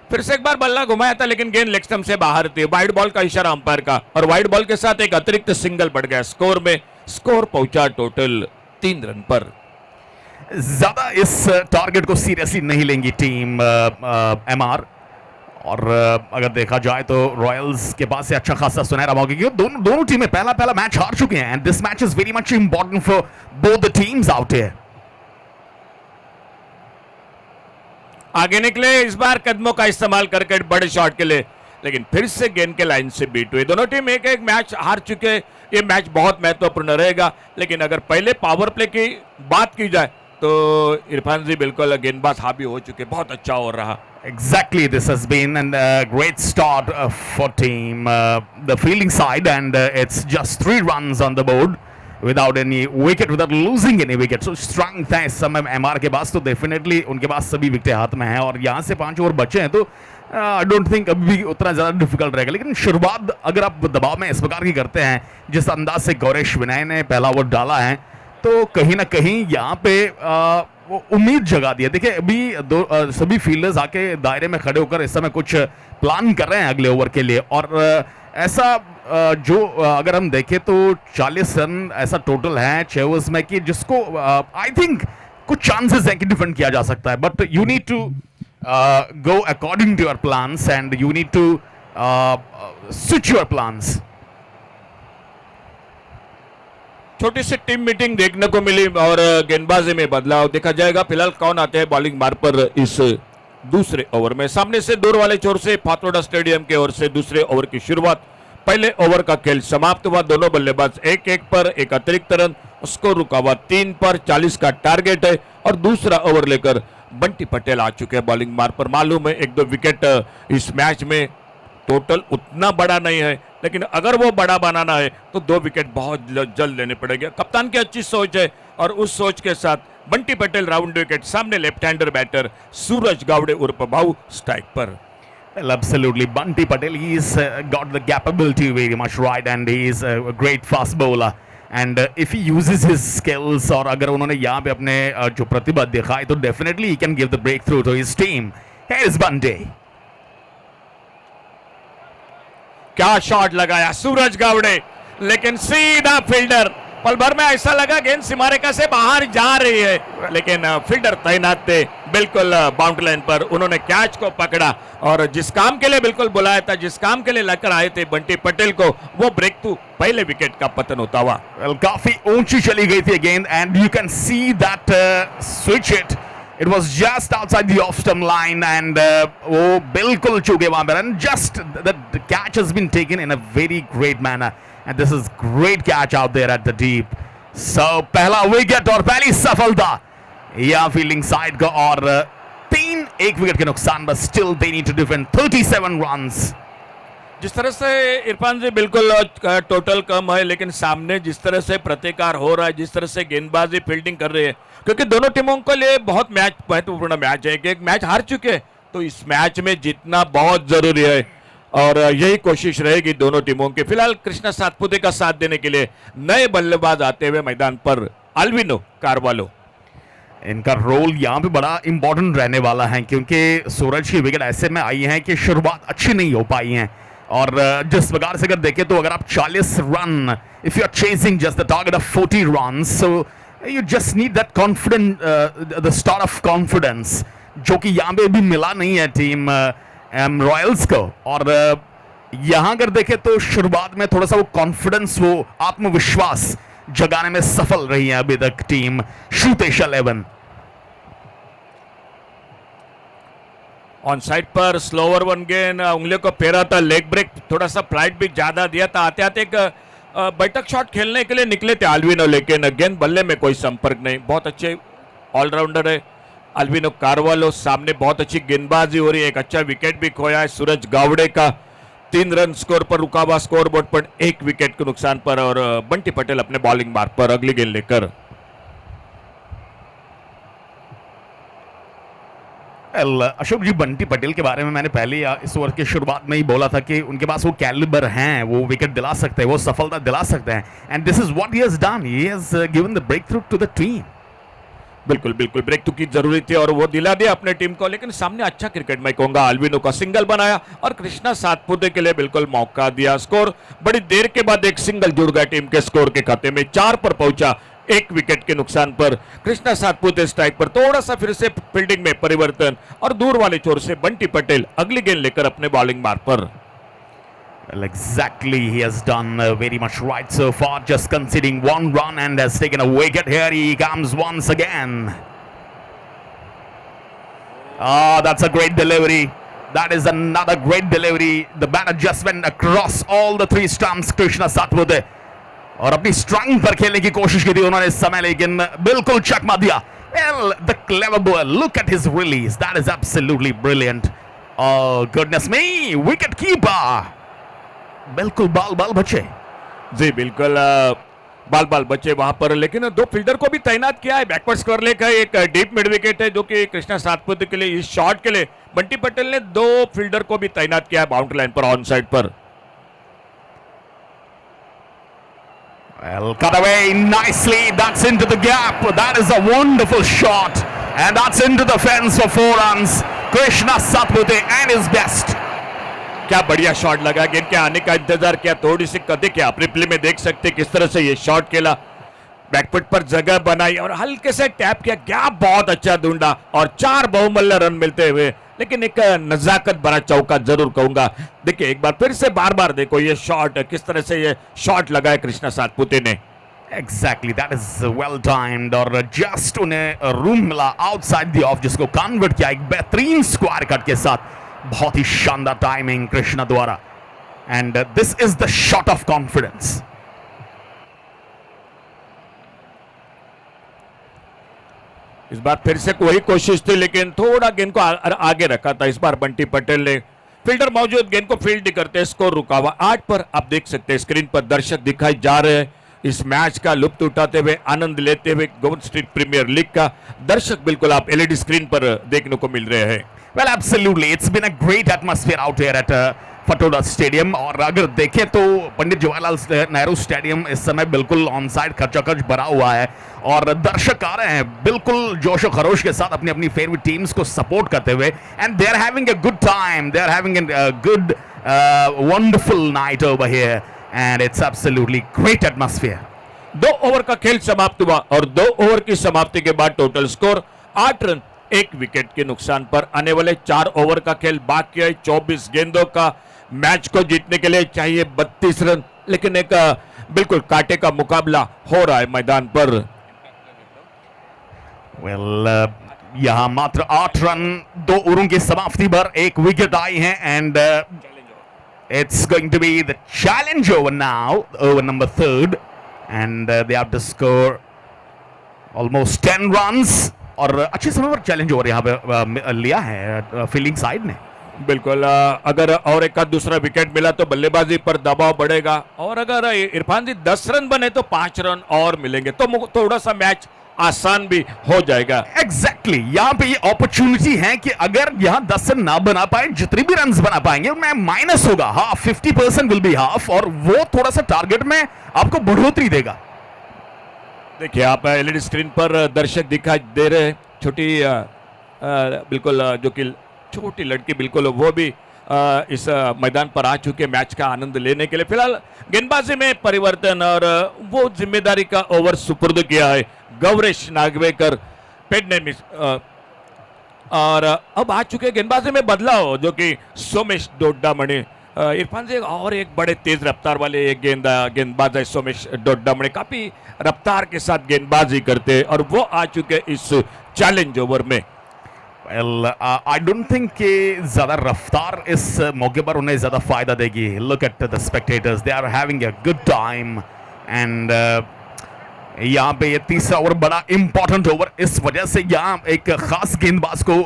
फिर से एक बार बल्ला घुमाया था, लेकिन गेंद लेग स्टंप से बाहर थी। वाइड बॉल का इशारा अंपायर का, और वाइड बॉल के साथ एक अतिरिक्त सिंगल बढ़ गया स्कोर में। स्कोर पहुंचा टोटल 3 रन पर। ज्यादा इस टारगेट को सीरियसली नहीं लेंगी टीम एमआर, और अगर देखा जाए तो रॉयल्स के पास से अच्छा खासा सुनहरा मौका, क्योंकि दोनों टीमें पहला मैच हार चुके हैं, and this match is very much important for both the teams out here. आगे निकले, इस बार कदमों का इस्तेमाल करके बड़े शॉट के लिए, लेकिन फिर से गेंद के लाइन से बीट हुए। दोनों टीम एक मैच हार चुके। ये मैच बहुत महत्वपूर्ण रहेगा, लेकिन अगर पहले पावर प्ले की बात की जाए तो इरफान जी बिल्कुल गेंदबाज हावी हो चुके, बहुत अच्छा ओवर रहा। Exactly, this has been a great start for team the fielding side, and it's just 3 runs on the board without any wicket, without losing any wicket. So strength है इस समय एमआर के पास, तो डेफिनेटली उनके पास सभी विकेट हाथ में हैं, और यहाँ से 5 ओवर बचे हैं, तो आई डोंट थिंक अभी भी उतना ज़्यादा डिफिकल्ट रहेगा। लेकिन शुरुआत अगर आप दबाव में इस प्रकार की करते हैं, जिस अंदाज से गौरेश विनय ने पहला ओवर डाला है, तो कहीं ना कहीं यहाँ पे वो उम्मीद जगा दी है। देखिए अभी सभी फील्डर्स आके दायरे में खड़े होकर इस समय कुछ प्लान कर रहे हैं अगले ओवर के लिए, और ऐसा जो अगर हम देखें तो 40 रन ऐसा टोटल है 6 ओवर्स में, कि जिसको आई थिंक कुछ चांसेस है कि डिफेंड किया जा सकता है, but you need to go according to your plans, and you need to switch your plans. छोटी सी टीम मीटिंग देखने को मिली, और गेंदबाजी में बदलाव देखा जाएगा। फिलहाल कौन आते हैं बॉलिंग मार्क पर इस दूसरे ओवर में? सामने से दूर वाले छोर से फातोड़ा स्टेडियम के ओर से दूसरे ओवर की शुरुआत। पहले ओवर का खेल समाप्त हुआ, दोनों बल्लेबाज 1-1 पर, एक अतिरिक्त रन, स्कोर रुका हुआ 3 पर, 40 का टारगेट है और दूसरा ओवर लेकर बंटी पटेल आ चुके हैं बॉलिंग मार पर। मालूम है 1-2 विकेट इस मैच में टोटल उतना बड़ा नहीं है, लेकिन अगर वो बड़ा बनाना है तो 2 विकेट बहुत जल्द लेने पड़ेंगे। कप्तान की अच्छी सोच है और उस सोच के साथ बंटी पटेल राउंड विकेट, सामने लेफ्ट हैंडर बैटर सूरज गावड़े उर्फ भाऊ स्ट्राइक पर। Well, absolutely. Bunty Patel, he's got the capability very much right, and he is a great fast bowler. And if he uses his skills, और अगर उन्होंने यहाँ पे अपने जो प्रतिभा दिखाई, तो definitely he can give the breakthrough to his team. Here is Bunty. क्या शॉट लगाया सूरज गावड़े, लेकिन सीधा फील्डर, पल भर में ऐसा लगा गेंद सीमारेखा से बाहर जा रही है, लेकिन फील्डर तैनात थे बिल्कुल बाउंड्री लाइन पर। उन्होंने कैच को पकड़ा और जिस काम के लिए बिल्कुल बुलाया था, जिस काम के लिए लेकर आए थे बंटी पटेल को, वो ब्रेक थ्रू, पहले विकेट का पतन होता हुआ। Well, काफी ऊंची चली गई थी गेंद, and you can see that switch it. It was just outside the off stump line, and वो बिल्कुल चूके वहां पर, and just the catch has been taken in a very great manner, and this is great catch out there at the deep. So पहला विकेट और पहली सफलता या फील्डिंग साइड का, और 3-1 विकेट के नुकसान, but still they need to defend 37 runs. जिस तरह से इरफान जी बिल्कुल टोटल कम है, लेकिन सामने जिस तरह से प्रतिकार हो रहा है, जिस तरह से गेंदबाजी फील्डिंग कर रही है, क्योंकि दोनों टीमों के लिए बहुत महत्वपूर्ण मैच है, एक मैच हार चुके हैं, तो इस मैच में जीतना बहुत जरूरी है और यही कोशिश रहेगी दोनों टीमों की। फिलहाल कृष्णा सातपुते का साथ देने के लिए नए बल्लेबाज आते हुए मैदान पर, अल्विनो कार्वालो। इनका रोल यहाँ पे बड़ा इंपॉर्टेंट रहने वाला है, क्योंकि सूरज की विकेट ऐसे में आई है कि शुरुआत अच्छी नहीं हो पाई है, और जिस प्रकार से अगर देखें तो अगर आप 40 run, if you are chasing just the target of 40 run, so you just need that confident, the star of confidence, जो कि यहाँ पे भी मिला नहीं है टीम रॉयल्स को। और यहाँ अगर देखें तो शुरुआत में थोड़ा सा वो कॉन्फिडेंस, वो आत्मविश्वास जगाने में सफल रही है अभी तक टीम श्रुतेश 11। ऑन साइड पर स्लोवर वन गेंद, उंगलियों को फेरा था, लेग ब्रेक, थोड़ा सा फ्लाइट भी ज्यादा दिया था, आते आते एक बैठक शॉट खेलने के लिए निकले थे अल्विनो, लेकिन गेंद बल्ले में कोई संपर्क नहीं। बहुत अच्छे ऑलराउंडर है अल्विनो कार्वालो, सामने बहुत अच्छी गेंदबाजी हो रही है, एक अच्छा विकेट भी खोया है सूरज गावड़े का। 3 रन स्कोर पर रुका हुआ स्कोर बोर्ड पर, 1 विकेट के नुकसान पर, और बंटी पटेल अपने बॉलिंग मार्ग पर अगली गेंद लेकर। अशोक जी, बंटी पटेल के बारे में मैंने पहले इस ओवर की शुरुआत में ही बोला था कि उनके पास वो कैलिबर हैं, वो विकेट दिला सकते हैं, वो सफलता दिला सकते हैं, and this is what he has done, he has given the breakthrough to the team. बिल्कुल बिल्कुल ब्रेक थ्रू की जरूरी थी और वो दिला दिया अपने टीम को, लेकिन सामने अच्छा क्रिकेट मैं कहूंगा अल्विनो का सिंगल बनाया और कृष्णा सातपुते के लिए बिल्कुल मौका दिया। स्कोर बड़ी देर के बाद एक सिंगल जुड़ गया टीम के स्कोर के खाते में, 4 पर पहुंचा, 1 विकेट के नुकसान पर। कृष्णा सातपुते स्ट्राइक पर, थोड़ा सा फिर से फील्डिंग में परिवर्तन और दूर वाले छोर से बंटी पटेल अगली गेंद लेकर अपने बॉलिंग मार्ग पर। Well, exactly, he has done very much right so far, just conceding 1 run and has taken a wicket. Here he comes once again. Ah, that's a great delivery. That is another great delivery. The batter just went across all the 3 stumps, Krishna Satpute, और अपनी स्ट्रंग पर खेलने की कोशिश की थी उन्होंने इस समय, लेकिन बिल्कुल चकमा दिया। Well, the clever bowler, look at his release. That is absolutely brilliant. Oh, goodness me, wicket keeper. बिल्कुल बाल बाल बचे। जी बिल्कुल बाल बाल बचे वहां पर, लेकिन 2 फील्डर को भी तैनात किया है। बैकवर्ड स्क्वायर लेग है, एक डीप मिड विकेट है जो कि कृष्णा सातपुते के लिए, इस शॉट के लिए बंटी पटेल ने 2 फील्डर को भी तैनात किया है बाउंड्री लाइन पर, ऑन साइड पर। Well, cut away nicely. That's into the gap. That is a wonderful shot, and that's into the fence for 4 runs. Krishna Satpute and his best. क्या बढ़िया शॉट लगा, गेंद के आने का इंतजार किया, थोड़ी सी कदे क्या आप रिप्ले में देख सकते किस तरह से ये शॉट खेला, बैकफुट पर जगह बनाई और हल्के से टैप किया, गैप बहुत अच्छा ढूंढा और 4 बहुमूल्य रन मिलते हुए, लेकिन एक नजाकत भरा चौका जरूर कहूंगा। देखिए एक बार फिर से बार बार देखो ये शॉट, किस तरह से ये शॉट लगा है कृष्णा सातपुते ने। Exactly, that is well timed, और जस्ट उन्हें रूम मिला आउटसाइड द ऑफ, जिसको कन्वर्ट किया एक बेहतरीन स्क्वायर कट के साथ। बहुत ही शानदार टाइमिंग कृष्णा द्वारा। and this is the shot of confidence. इस बार फिर से वही कोशिश थी, लेकिन थोड़ा गेंद को आगे रखा था इस बार बंटी पटेल ने। फील्डर मौजूद, गेंद को फील्ड नहीं करते, स्कोर रुका हुआ 8 पर। आप देख सकते हैं स्क्रीन पर दर्शक दिखाई जा रहे हैं, इस मैच का लुत्फ उठाते हुए, आनंद लेते हुए। गोवन स्ट्रीट प्रीमियर लीग का दर्शक बिल्कुल आप एलईडी स्क्रीन पर देखने को मिल रहे हैं। Well, absolutely. It's been a great atmosphere out here at Fatoda Stadium. और अगर देखें तो पंडित जवाहरलाल नेहरू स्टेडियम इस समय बिल्कुल ऑन साइड खचाखच भरा हुआ है और दर्शक आ रहे हैं बिल्कुल जोश और खरोश के साथ अपनी अपनी फेवरेट टीम्स को सपोर्ट करते हुए, and they are having a good time, they are having a good wonderful night over here, and it's absolutely great atmosphere. 2 over का खेल समाप्त हुआ और 2 ओवर की समाप्ति के बाद टोटल स्कोर 8 रन 1 विकेट के नुकसान पर। आने वाले 4 ओवर का खेल बाकी है, 24 गेंदों का। मैच को जीतने के लिए चाहिए 32 रन, लेकिन एक बिल्कुल कांटे का मुकाबला हो रहा है मैदान पर। वेल यहां मात्र 8 रन 2 ओवरों की समाप्ति पर 1 विकेट आई है, and it's going to be the challenge over now, over number 3rd, and they have to score almost 10 runs. और अच्छे समय पर चैलेंज ओवर यहाँ पे लिया है फील्डिंग साइड ने। बिल्कुल, अगर और एक का दूसरा विकेट मिला तो बल्लेबाजी पर दबाव बढ़ेगा, और अगर इरफान जी 10 रन बने तो 5 रन और मिलेंगे तो थोड़ा सा मैच आसान भी हो जाएगा। एग्जैक्टली यहाँ पे ये अपॉर्चुनिटी है कि अगर यहाँ 10 रन ना बना पाए, जितने भी रन बना पाएंगे उनमें माइनस होगा हाफ, 50% विल बी हाफ, और वो थोड़ा सा टारगेट में आपको बढ़ोतरी देगा। देखिए आप एलईडी स्क्रीन पर दर्शक दिखाई दे रहे हैं, छोटी बिल्कुल जो कि छोटी लड़की बिल्कुल वो भी इस मैदान पर आ चुके मैच का आनंद लेने के लिए। फिलहाल गेंदबाजी में परिवर्तन और वो जिम्मेदारी का ओवर सुपुर्द किया है गौरेश नागवेकर पेड ने मिस, और अब आ चुके गेंदबाजी में बदलाव जो कि सोमेश डोड्डामणि। इरफान जी और एक बड़े तेज रफ्तार वाले एक गेंदबाज है सोमेश डोड्डामणि, काफी रफ्तार के साथ गेंदबाजी करते और वो आ चुके इस चैलेंज ओवर में। Well, I don't think कि ज्यादा रफ्तार इस मौके पर उन्हें ज्यादा फायदा देगी। Look at the spectators, they are having a good time, and यहाँ पे ये तीसरा ओवर बड़ा इंपॉर्टेंट ओवर, इस वजह से यहाँ एक खास गेंदबाज को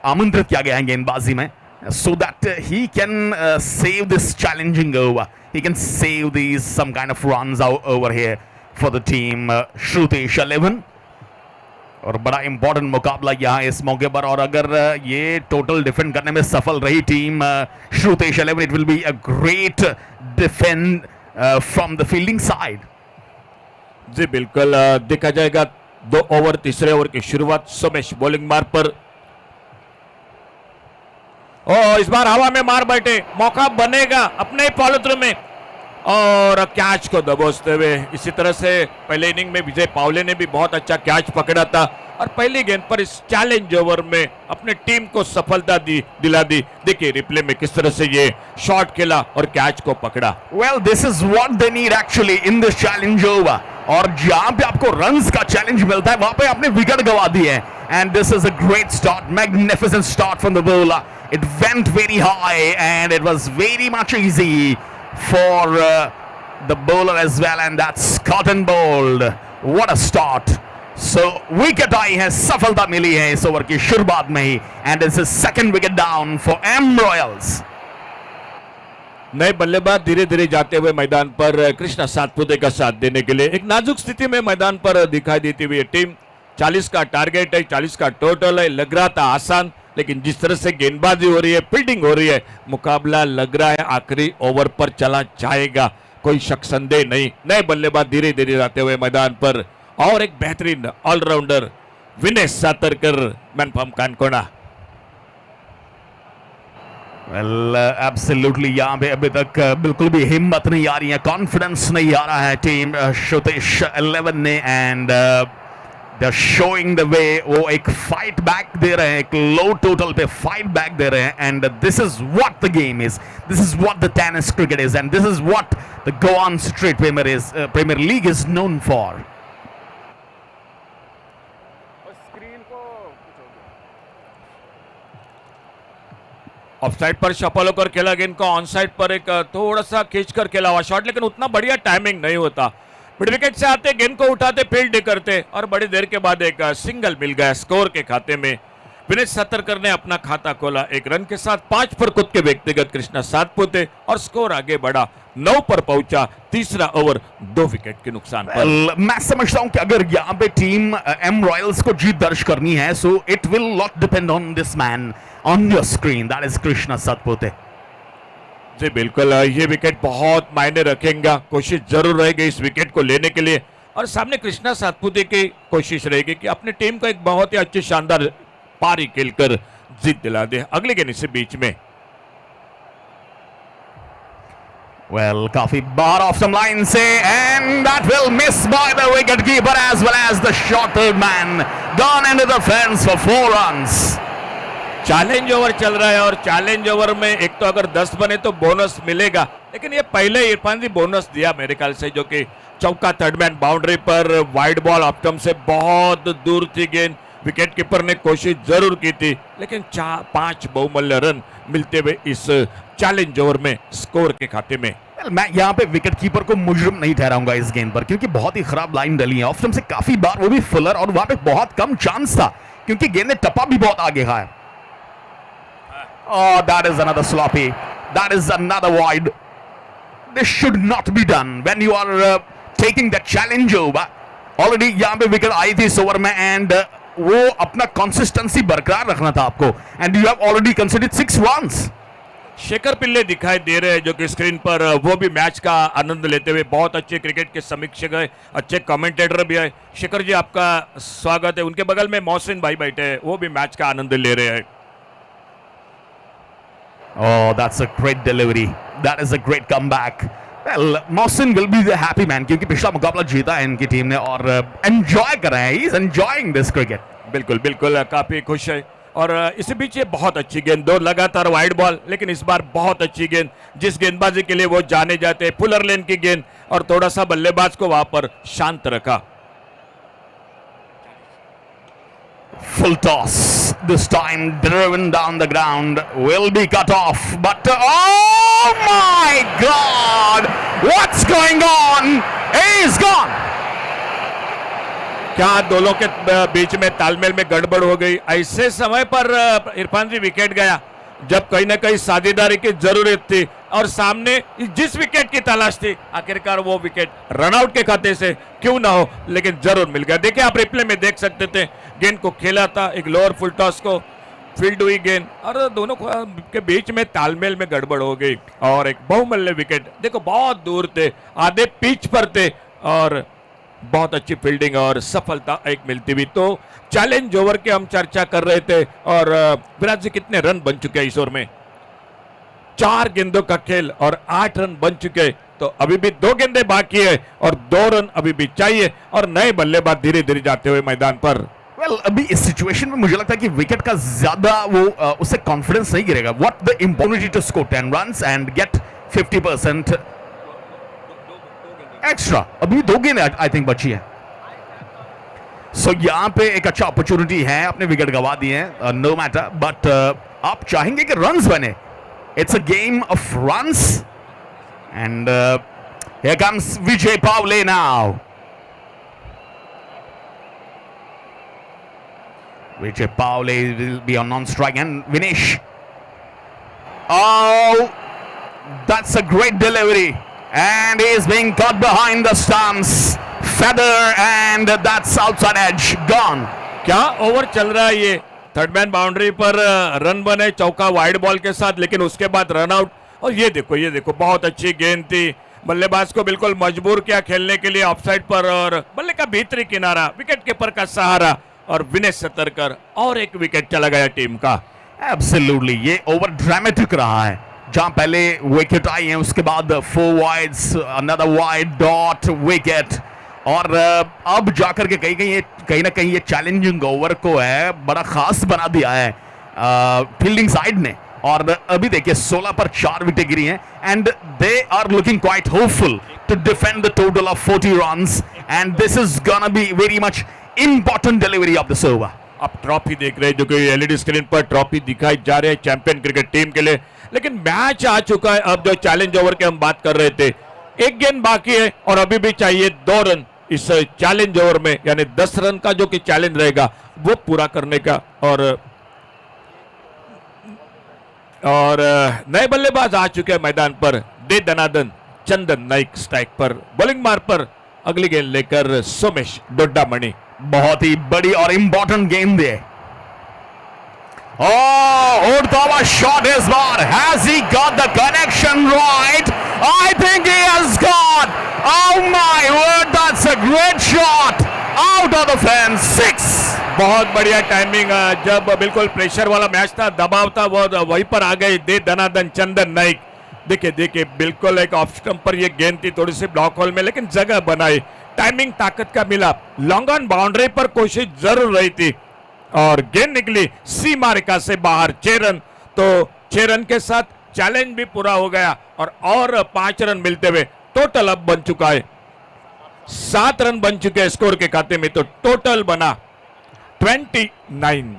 आमंत्रित किया गया है गेंदबाजी में, so that he can save this challenging over, he can save these some kind of runs out over here for the team Shrutesh 11। और बड़ा इंपॉर्टेंट मुकाबला यहाँ इस मौके पर, और अगर ये टोटल डिफेंड करने में सफल रही team Shrutesh 11, it will be a great defend from the fielding side. जी बिल्कुल, देखा जाएगा 2 ओवर, तीसरे ओवर की शुरुआत सोमेश बॉलिंग मार पर, और इस बार हवा में मार बैठे, मौका बनेगा अपने फॉलोथ्रू में और कैच को दबोचते हुए। इसी तरह से पहले इनिंग में विजय पावले ने भी बहुत अच्छा कैच पकड़ा था और पहली गेंद पर इस चैलेंज ओवर में अपने टीम को सफलता दिला दी। देखिए रिप्ले में किस तरह से ये शॉट खेला और कैच को पकड़ा। Well this is what they need actually in this challenge over, और जहां पे आपको रन्स का चैलेंज मिलता है वहां पे आपने विकेट गवा दी है, and this is a great start, magnificent start from the bowler. It went very high and it was very much easy for the bowler as well, and that's cotton bowled. What a start! So wicket आई है, सफलता मिली है इस ओवर की शुरुआत में ही, and it's a second wicket down for M Royals. नए बल्लेबाज धीरे धीरे जाते हुए मैदान पर कृष्णा सातपुते का साथ देने के लिए। एक नाजुक स्थिति में मैदान पर दिखाई देती हुई टीम, 40 का टारगेट है, 40 का टोटल है। लग रहा था आसान, लेकिन जिस तरह से गेंदबाजी हो रही है, फील्डिंग हो रही है, मुकाबला लग रहा है आखिरी ओवर पर चला जाएगा, कोई शक संदेह नहीं। नए बल्लेबाज धीरे धीरे आते हुए मैदान पर, और एक बेहतरीन allrounder Vinesh Satarkar man from Canacona. Well absolutely यहाँ पे अभी तक बिल्कुल भी हिम्मत नहीं आ रही है, कॉन्फिडेंस नहीं आ रहा है टीम श्रुतेश 11 ने, and They're showing the way, वो एक फाइट बैक दे रहे हैं, एक लो टोटल पे फाइट बैक दे रहे हैं, and this is what the game is, this is what the tennis cricket is, and this is what the Goan street premier league is known for. Offside पर शफल होकर खेला गेंद को, ऑन साइड पर एक थोड़ा सा खींच कर खेला हुआ शॉट, लेकिन उतना बढ़िया टाइमिंग नहीं होता। मिड विकेट से आते गेंद को उठाते फील्ड करते और बड़ी देर के बाद एक सिंगल मिल गया स्कोर के खाते में। विनेश सतरकर ने अपना खाता खोला 1 रन के साथ, 5 पर खुद के व्यक्तिगत कृष्णा सातपुते और स्कोर आगे बढ़ा 9 पर पहुंचा। तीसरा ओवर 2 विकेट के नुकसान पर। मैं समझता हूं कि अगर यहाँ पे टीम एम रॉयल्स को जीत दर्ज करनी है, so it will not depend on this man on your screen, that is Krishna Satpute. जी बिल्कुल, ये विकेट बहुत मायने रखेगा। कोशिश जरूर रहेगी इस विकेट को लेने के लिए और सामने कृष्णा सातपुते की कोशिश रहेगी कि अपनी टीम को एक बहुत ही अच्छी शानदार पारी खेलकर जीत दिला दे अगले गेंद से बीच में। Well, काफी बाहर ऑफ सम लाइन से and that will miss by the wicketkeeper as well as the shorter man gone into the fence for 4 runs. Challenge over चल रहा है और चैलेंज ओवर में एक तो अगर 10 बने तो बोनस मिलेगा, लेकिन ये पहले इरफान जी बोनस दिया मेरे ख्याल से, जो कि चौका थर्ड मैन बाउंड्री पर वाइड बॉल ऑफ स्टंप से बहुत दूर थी गेंद। विकेट कीपर ने कोशिश जरूर की थी, लेकिन 5 बहुमूल्य रन मिलते हुए इस चैलेंज ओवर में स्कोर के खाते में। मैं यहाँ पे विकेट कीपर को मुजरिम नहीं ठहराऊंगा इस गेंद पर, क्योंकि बहुत ही खराब लाइन डली है ऑफ स्टंप से काफी बार, वो भी फुलर, और वहां पे बहुत कम चांस था क्योंकि गेंद ने टप्पा भी बहुत आगे है। Oh, that is another sloppy. That is another wide. This should not be done when you are taking that challenge over. Already यहाँ पे विकेट आई थी इस ओवर में and वो अपना कंसिस्टेंसी बरकरार रखना था आपको, and you have already conceded 6 runs. Shekhar पिल्ले दिखाई दे रहे हैं जो कि स्क्रीन पर, वो भी मैच का आनंद लेते हुए। बहुत अच्छे क्रिकेट के समीक्षक है, अच्छे कमेंटेटर भी है। शेखर जी आपका स्वागत है। उनके बगल में मोहसिन भाई बैठे हैं, वो भी मैच का आनंद ले रहे हैं। Oh, that's a great delivery. That is a great comeback. Well, Mohsin will be the happy man क्योंकि पिछला मुकाबला जीता है इनकी टीम ने और एंजॉय कर रहे हैं। He is enjoying this cricket. बिल्कुल बिल्कुल, काफी खुश है। और इसी बीच ये बहुत अच्छी गेंद, 2 लगातार वाइड बॉल, लेकिन इस बार बहुत अच्छी गेंद, जिस गेंदबाजी के लिए वो जाने जाते हैं, फुलर लेन की गेंद, और थोड़ा सा बल्लेबाज को वहां पर शांत रखा। Full toss, this time driven down the ground, will be cut off, but oh my God, what's going on? He's gone. क्या दोनों के बीच में तालमेल में गड़बड़ हो गई। ऐसे समय पर इरफान जी विकेट गया जब कहीं ना कहीं साझेदारी की जरूरत थी और सामने जिस विकेट की तलाश थी, आखिरकार वो विकेट रनआउट के खाते से क्यों ना हो, लेकिन जरूर मिल गया। देखिए आप रिप्ले में देख सकते थे, गेंद को खेला था एक लोअर फुल टॉस को, फील्ड हुई गेंद और दोनों के बीच में तालमेल में गड़बड़ हो गई और एक बहुमूल्य विकेट। देखो बहुत दूर थे, आधे पिच पर थे और बहुत अच्छी फील्डिंग और सफलता एक मिलती हुई। तो चैलेंज ओवर के हम चर्चा कर रहे थे और विराट जी कितने रन बन चुके हैं इस ओवर में? 4 गेंदों का खेल और 8 रन बन चुके, तो अभी भी 2 गेंदें बाकी है और 2 रन अभी भी चाहिए और नए बल्लेबाज धीरे धीरे जाते हुए मैदान पर। Well, अभी इस सिचुएशन में मुझे लगता है कि विकेट का ज्यादा वो उससे कॉन्फिडेंस नहीं गिरेगा। What the impunity to score 10 runs and get 50% extra. अभी 2 गेंद आई थिंक बची है, सो यहाँ पे एक अच्छा अपॉर्चुनिटी है। अपने विकेट गवा दिए हैं, नो मैटर, बट आप चाहेंगे कि रन्स बने। It's a game of runs and here comes Vijay Pawle now. Vijay Paule will be on non-strike and Vinesh. Oh, that's a great delivery. And he is being caught behind the stumps. Feather and that's outside edge. Gone. क्या ओवर चल रहा है ये? थर्ड मैन बाउंड्री पर रन बने चौका वाइड बॉल के साथ, लेकिन उसके बाद रन आउट। और ये देखो बहुत अच्छी गेंद थी, बल्लेबाज को बिल्कुल मजबूर किया खेलने के लिए ऑफसाइड पर और बल्ले का भीतरी किनारा, विकेट कीपर का सहारा और विनेश सतरकर और एक विकेट चला गया टीम का। Absolutely, ये ओवर ड्रामेटिक रहा है, जहां पहले विकेट आई है उसके बाद 4 wides, another wide dot wicket और अब जाकर के कहीं ना कहीं ये चैलेंजिंग ओवर को है बड़ा खास बना दिया है फील्डिंग साइड ने। और अभी देखिए 16 पर 4 विकेट गिरी हैं and they are looking quite hopeful to defend the total of 40 runs and this is gonna be very much important delivery of this over. आप ट्रॉफी देख रहे हैं जो कि एलईडी स्क्रीन पर ट्रॉफी दिखाई जा रहे हैं चैंपियन क्रिकेट टीम के लिए, लेकिन मैच आ चुका है। अब जो चैलेंज ओवर के हम बात कर रहे थे, एक गेंद बाकी है और अभी भी चाहिए 2 रन इस चैलेंज ओवर में, यानी 10 रन का जो कि चैलेंज रहेगा वो पूरा करने का। और नए बल्लेबाज आ चुके हैं मैदान पर, दे दनादन चंदन नाइक स्ट्राइक पर, बॉलिंग मार पर अगली गेंद लेकर सोमेश डोड्डामणि। बहुत ही बड़ी और इंपॉर्टेंट गेंद है। उड़ता हुआ शॉट इस बार, has he got the connection right? I think he has got, oh my word, that's a great shot out of the fence, 6। बहुत बढ़िया टाइमिंग, जब बिल्कुल प्रेशर वाला मैच था, दबाव था, वो वहीं पर आ गए दे दनादन चंदन नाइक। देखिए बिल्कुल एक ऑफ स्टंप पर ये गेंद थी, थोड़ी सी ब्लॉक होल में, लेकिन जगह बनाई, टाइमिंग ताकत का मिला, लॉन्ग ऑन बाउंड्री पर कोशिश जरूर रही थी और गेंद निकली सीमा रेखा से बाहर। 6 रन, तो 6 रन के साथ चैलेंज भी पूरा हो गया और 5 रन मिलते हुए टोटल अब बन चुका है 7 रन बन चुके हैं स्कोर के खाते में, तो टोटल बना 29।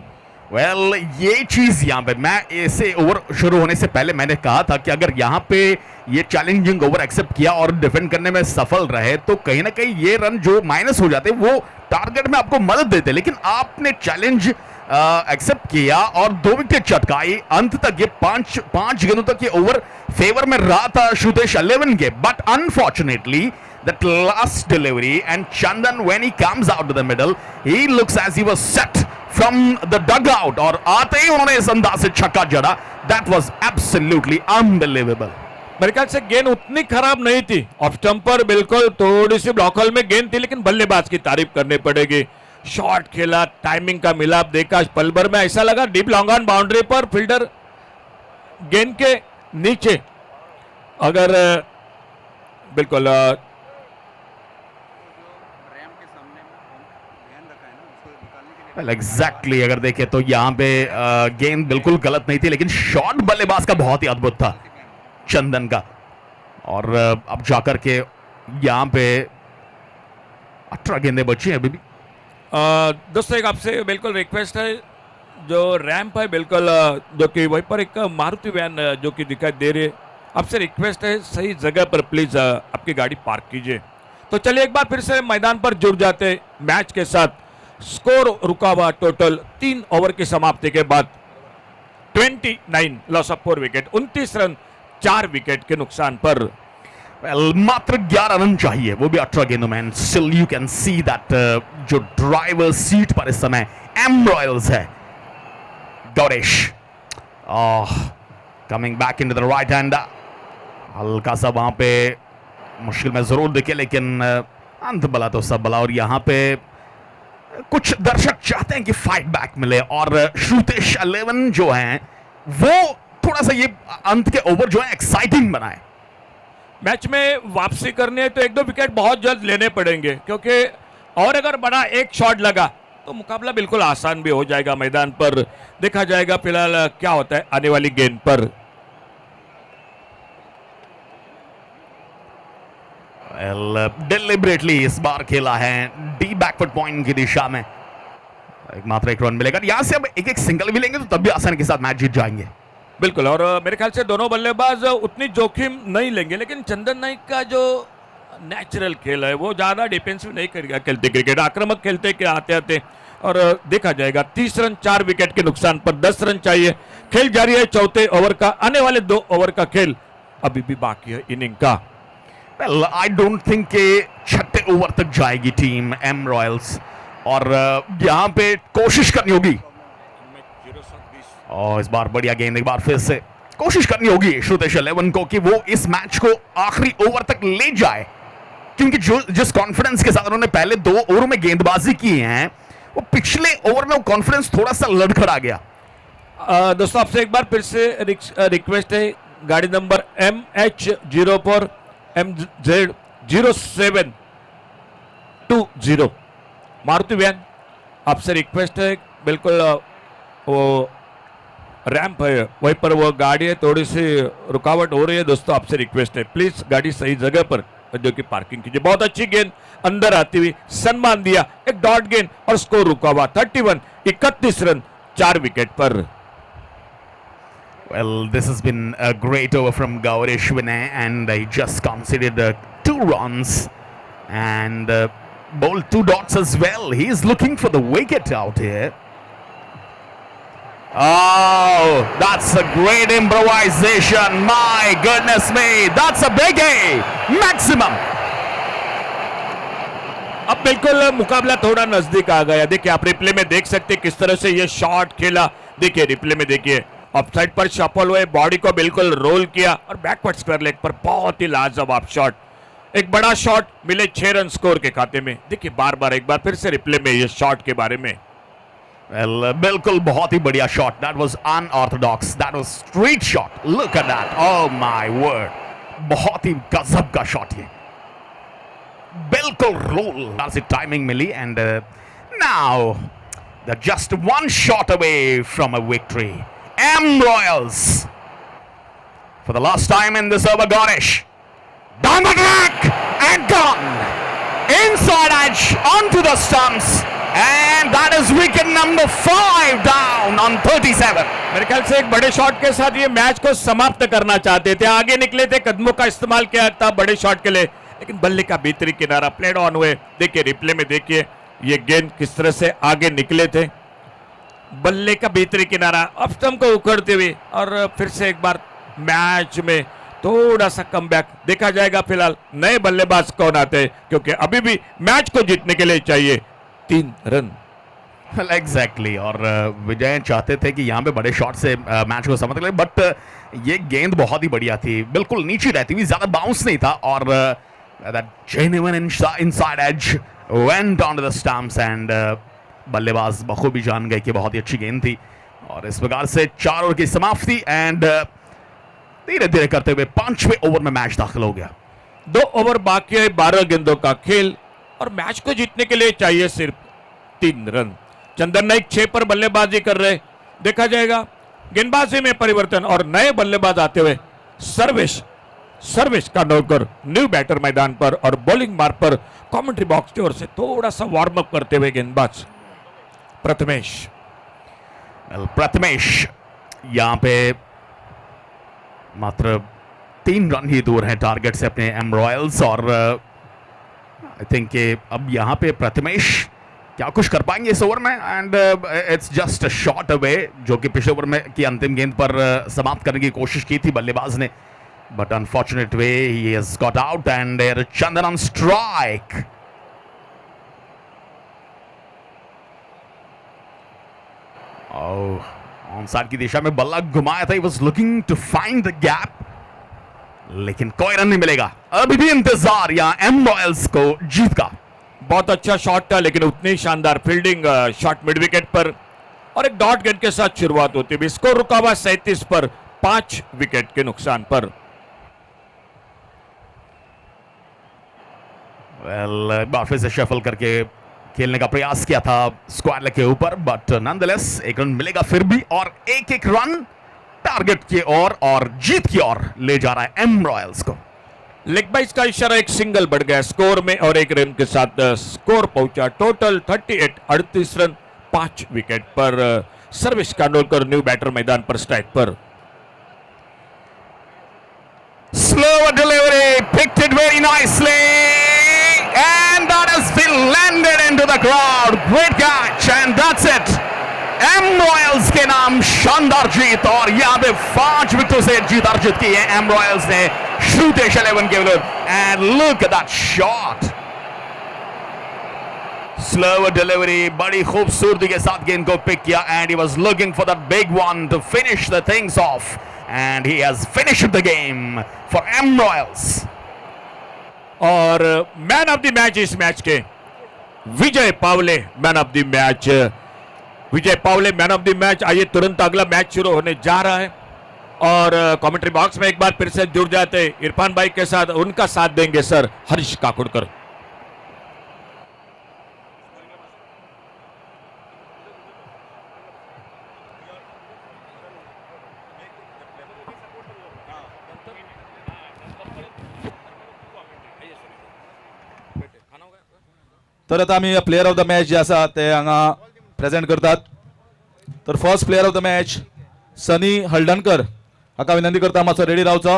वेल ये चीज यहाँ पे, मैं ऐसे ओवर शुरू होने से पहले मैंने कहा था कि अगर यहाँ पे ये चैलेंजिंग ओवर एक्सेप्ट किया और डिफेंड करने में सफल रहे तो कहीं ना कहीं ये रन जो माइनस हो जाते वो टारगेट में आपको मदद देते, लेकिन आपने चैलेंज एक्सेप्ट किया और 2 विकेट चटकाई। अंत तक ये पांच गेंदों तक ये ओवर फेवर में रहा था श्रुतेश 11 के, but unfortunately that last delivery and Chandan, when he comes out to the middle, he looks as he was set from the dugout और आते ही उन्होंने इस अंदाज से छक्का जड़ा। That was absolutely unbelievable। मेरे ख्याल से गेंद उतनी खराब नहीं थी, ऑफ स्टंप पर बिल्कुल थोड़ी सी ब्लॉक होल में गेंद थी, लेकिन बल्लेबाज की तारीफ करनी पड़ेगी। शॉट खेला, टाइमिंग का मिलाप देखा, पल भर में ऐसा लगा डीप लॉन्ग ऑन बाउंड्री पर फील्डर गेंद के नीचे, अगर बिल्कुल एग्जैक्टली अगर देखें तो यहाँ पे गेंद बिल्कुल गलत नहीं थी, लेकिन शॉट बल्लेबाज का बहुत ही अद्भुत था चंदन का। और अब जाकर के यहाँ पे 18 गेंदें बची हैं अभी भी। दोस्तों एक आपसे बिल्कुल रिक्वेस्ट है, जो रैंप है बिल्कुल जो कि वहीं पर एक मारुति वैन जो कि दिखाई दे रही है, आपसे रिक्वेस्ट है सही जगह पर प्लीज आपकी गाड़ी पार्क कीजिए। तो चलिए एक बार फिर से मैदान पर जुड़ जाते हैं मैच के साथ। स्कोर रुका हुआ टोटल 3 ओवर की समाप्ति के बाद 29 loss of 4 wicket, 29 run 4 wicket के नुकसान पर। मात्र 11 रन चाहिए, वो भी 18 गेंदों में। Still you can see that जो ड्राइवर सीट पर इस समय एम रॉयल्स है, Gauresh coming back into the right hand, हल्का सा वहां पे मुश्किल में जरूर दिखे, लेकिन अंत भला तो सब भला। और यहाँ पे कुछ दर्शक चाहते हैं कि फाइट बैक मिले और श्रुतेश 11 जो हैं वो थोड़ा सा ये अंत के ओवर जो है एक्साइटिंग बनाए। मैच में वापसी करनी है तो 1-2 विकेट बहुत जल्द लेने पड़ेंगे, क्योंकि और अगर बड़ा एक शॉट लगा तो मुकाबला बिल्कुल आसान भी हो जाएगा। मैदान पर देखा जाएगा फिलहाल क्या होता है आने वाली गेंद पर। डिलिबरेटली इस बार खेला है डी बैकवर्ड पॉइंट की दिशा में, मात्र 1 रन मिलेगा। यहां से अब एक सिंगल भी लेंगे तो तब भी आसानी के साथ मैच जीत जाएंगे। बिल्कुल, और मेरे ख्याल से दोनों बल्लेबाज उतनी जोखिम नहीं लेंगे, लेकिन चंदन नाइक का जो नेचुरल खेल है वो ज्यादा डिफेंसिव नहीं करेगा, खेलते क्रिकेट आक्रामक खेलते के आते आते। और देखा जाएगा 30 रन 4 विकेट के नुकसान पर 10 रन चाहिए। खेल जारी है चौथे ओवर का, आने वाले 2 ओवर का खेल अभी भी बाकी है इनिंग का। Well, I don't think कि 6ठे ओवर तक जाएगी टीम एम रॉयल्स और यहां पे कोशिश करनी होगी। और इस बार बढ़िया गेंद, एक बार फिर से कोशिश करनी होगी श्रुतेश 11 को कि वो इस मैच को आखिरी ओवर तक ले जाए, क्योंकि जो जिस कॉन्फिडेंस के साथ उन्होंने पहले 2 ओवर में गेंदबाजी की है वो पिछले ओवर में वो कॉन्फिडेंस थोड़ा सा लड़खड़ा गया। दोस्तों आपसे एक बार फिर से रिक्वेस्ट है, गाड़ी number MH04 MZ0720 Maruti van, आपसे रिक्वेस्ट है बिल्कुल वो रैंप है वहीं पर वो गाड़ी है, थोड़ी सी रुकावट हो रही है। दोस्तों आपसे रिक्वेस्ट है प्लीज गाड़ी सही जगह पर जो कि पार्किंग कीजिए। बहुत अच्छी गेंद अंदर आती हुई, सम्मान दिया, एक डॉट गेंद और स्कोर रुका हुआ 31, 31 रन 4 विकेट पर। Well, this has been a great over from Gaurish Vinay, and he just conceded 2 runs and bowled 2 dots as well. He is looking for the wicket out here. Oh, that's a great improvisation. My goodness me, that's a biggie. Maximum. अब बिल्कुल मुकाबला थोड़ा नजदीक आ गया। देखिए आप रिप्ले में देख सकते हैं किस तरह से ये शॉट खेला। देखिए रिप्ले में देखिए ऑफसाइड पर शफल हुए, बॉडी को बिल्कुल रोल किया और बैकवर्ड स्क्वायर लेग पर बहुत ही लाजवाब शॉट। एक बड़ा शॉट, मिले 6 रन स्कोर के खाते में। देखिए बार बार एक बार फिर से रिप्ले में ये शॉट के बारे में। Well, बिल्कुल बहुत ही बढ़िया shot. That was unorthodox. That was street shot. Look at that. Oh my word. बहुत ही गजब का शॉट ये. बिल्कुल रोल. That's it, timing मिली and now they're just one shot away from a victory. M Royals for the last time in this over. Gaurish down the track and gone inside edge onto the stumps. And that is wicket number 5 down on 37. मेरे ख्याल से एक बड़े शॉट के साथ ये मैच को समाप्त करना चाहते थे। आगे निकले थे, कदमों का इस्तेमाल किया था बड़े शॉट के लिए, लेकिन बल्ले का भीतरी किनारा प्लेड ऑन हुए। देखिए रिप्ले में देखिए ये गेंद किस तरह से आगे निकले थे, बल्ले का भीतरी किनारा ऑफ स्टंप को उखड़ते हुए। और फिर से एक बार मैच में थोड़ा सा कमबैक देखा जाएगा। फिलहाल नए बल्लेबाज कौन आते हैं, क्योंकि अभी भी मैच को जीतने के लिए चाहिए 3 रन। Well, exactly. और विजय चाहते थे कि यहाँ पे बड़े शॉट से मैच को समाप्त करें, बट ये गेंद बहुत ही बढ़िया थी, बिल्कुल नीचे रहती हुई, ज्यादा बाउंस नहीं था और that genuine inside edge went onto the stumps and बल्लेबाज बखूबी जान गए कि बहुत ही अच्छी गेंद थी। और इस प्रकार से 4 ओवर की समाप्ति एंड धीरे धीरे करते हुए 5वें ओवर में मैच दाखिल हो गया। 2 ओवर बाकी है, 12 गेंदों का खेल और मैच को जीतने के लिए चाहिए सिर्फ 3 रन। चंदन नाइक 6 पर बल्लेबाजी कर रहे, देखा जाएगा गेंदबाजी में परिवर्तन और नए बल्लेबाज आते हुए। सर्विस का नौकर न्यू बैटर मैदान पर और बॉलिंग मार्ग पर कमेंट्री बॉक्स की ओर से थोड़ा सा वार्म अप करते हुए गेंदबाज प्रथमेश यहाँ पे मात्र 3 रन ही दूर है टारगेट से अपने एम रॉयल्स और आई थिंक अब यहाँ पे प्रथमेश क्या कुछ कर पाएंगे इस ओवर में and it's just a shot away, जो कि पिछले ओवर में की अंतिम गेंद पर समाप्त करने की कोशिश की थी बल्लेबाज ने, but unfortunate way he has got out and Chandan on strike. On side की दिशा में बल्ला घुमाया था, he was looking to find the gap, लेकिन कोई रन नहीं मिलेगा। अभी भी इंतजार यहाँ एम रॉयल्स को जीत का। बहुत अच्छा शॉट था, लेकिन उतनी शानदार फील्डिंग शॉट मिड विकेट पर और एक डॉट गेंद के साथ शुरुआत होती है। स्कोर रुका हुआ 37 पर 5 विकेट के नुकसान पर। एक बार फिर से शफल करके खेलने का प्रयास किया था स्क्वायर लेग के ऊपर, बट नॉनदलेस 1 रन मिलेगा फिर भी और 1-1 रन टारगेट की ओर और जीत की ओर ले जा रहा है एम रॉयल्स को। लेग बाइस का इशारा, एक सिंगल बढ़ गया स्कोर में और 1 रन के साथ स्कोर पहुंचा टोटल 38 रन 5 विकेट पर। सर्विस कांडोलकर न्यू बैटर मैदान पर स्ट्राइक पर। Slower delivery, picked it very nicely, and that has been landed into the crowd. Great catch, and that's it. M Royals के नाम शानदार जीत और यहाँ पे 5 विकेटों से जीत अर्जित की है एम रॉयल्स ने श्रुतेश 11 के विरुद्ध। And look at that shot, slower delivery, बड़ी खूबसूरती के साथ गेंद को पिक किया and he was looking for that big one to finish the things off and he has finished the game for M Royals. और मैन ऑफ द मैच इस मैच के Vijay Pawale man of the match. Vijay Pawale man of the match. आइए तुरंत अगला मैच शुरू होने जा रहा है और कमेंट्री बॉक्स में एक बार फिर से जुड़ जाते इरफान भाई के साथ, उनका साथ देंगे सर हरीश काकुड़कर। तर आता आमी प्लेयर ऑफ द मॅच जे आसा ते हांगा प्रेजेंट करतात. तर first player of the match Sunny Haldankar, हाका विनंती करता मातसो ready रावचो.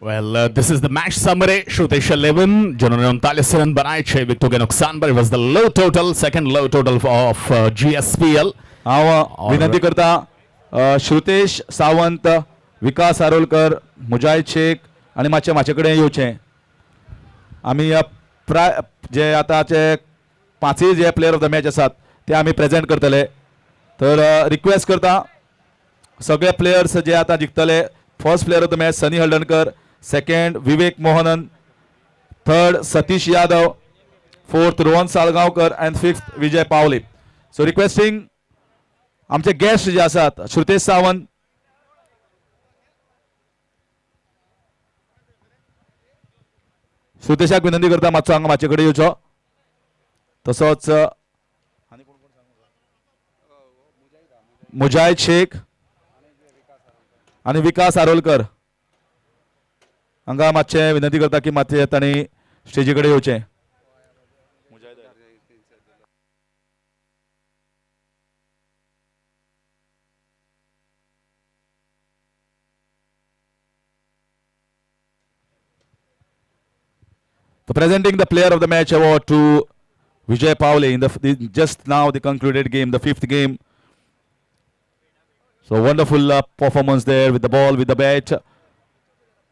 Well, this is the match summary. Shrutesh 11, Janonon Talisaran Banaiche, Victor Nuksan, but it was the low total, second low total of GSPL. हांव विनंती करता श्रुतेश सावंत, विकास आरोलकर, मुजाहिद शेख आणि मातशे कडेन येवचें. आमी जे आतांचे पांचय जे प्लेयर ऑफ द मॅच आसात ते आमी प्रेजेंट करतले. तर रिक्वेस्ट करता सगळे प्लेयर्स जे आतां जिखतले. First player of the match Sunny Haldankar, second Vivek Mohanan, third Satish Yadav, fourth Rohan Salgaonkar and fifth Vijay Pawale. So requesting आमचे गेस्ट जे आसात श्रुतेश सावंत, श्रुतेशाक विनंती करता मातसो हांगा म्हाजे कडेन येवचो. तसोच मुजाहिद शेख आणि विकास आरोलकर हांगा मातशें विनंती करता की मातशें तांणी स्टेजी कडेन येवचें. So presenting the player of the match award to Vijay Paule in the just now the concluded game, the fifth game. So wonderful performance there with the ball, with the bat.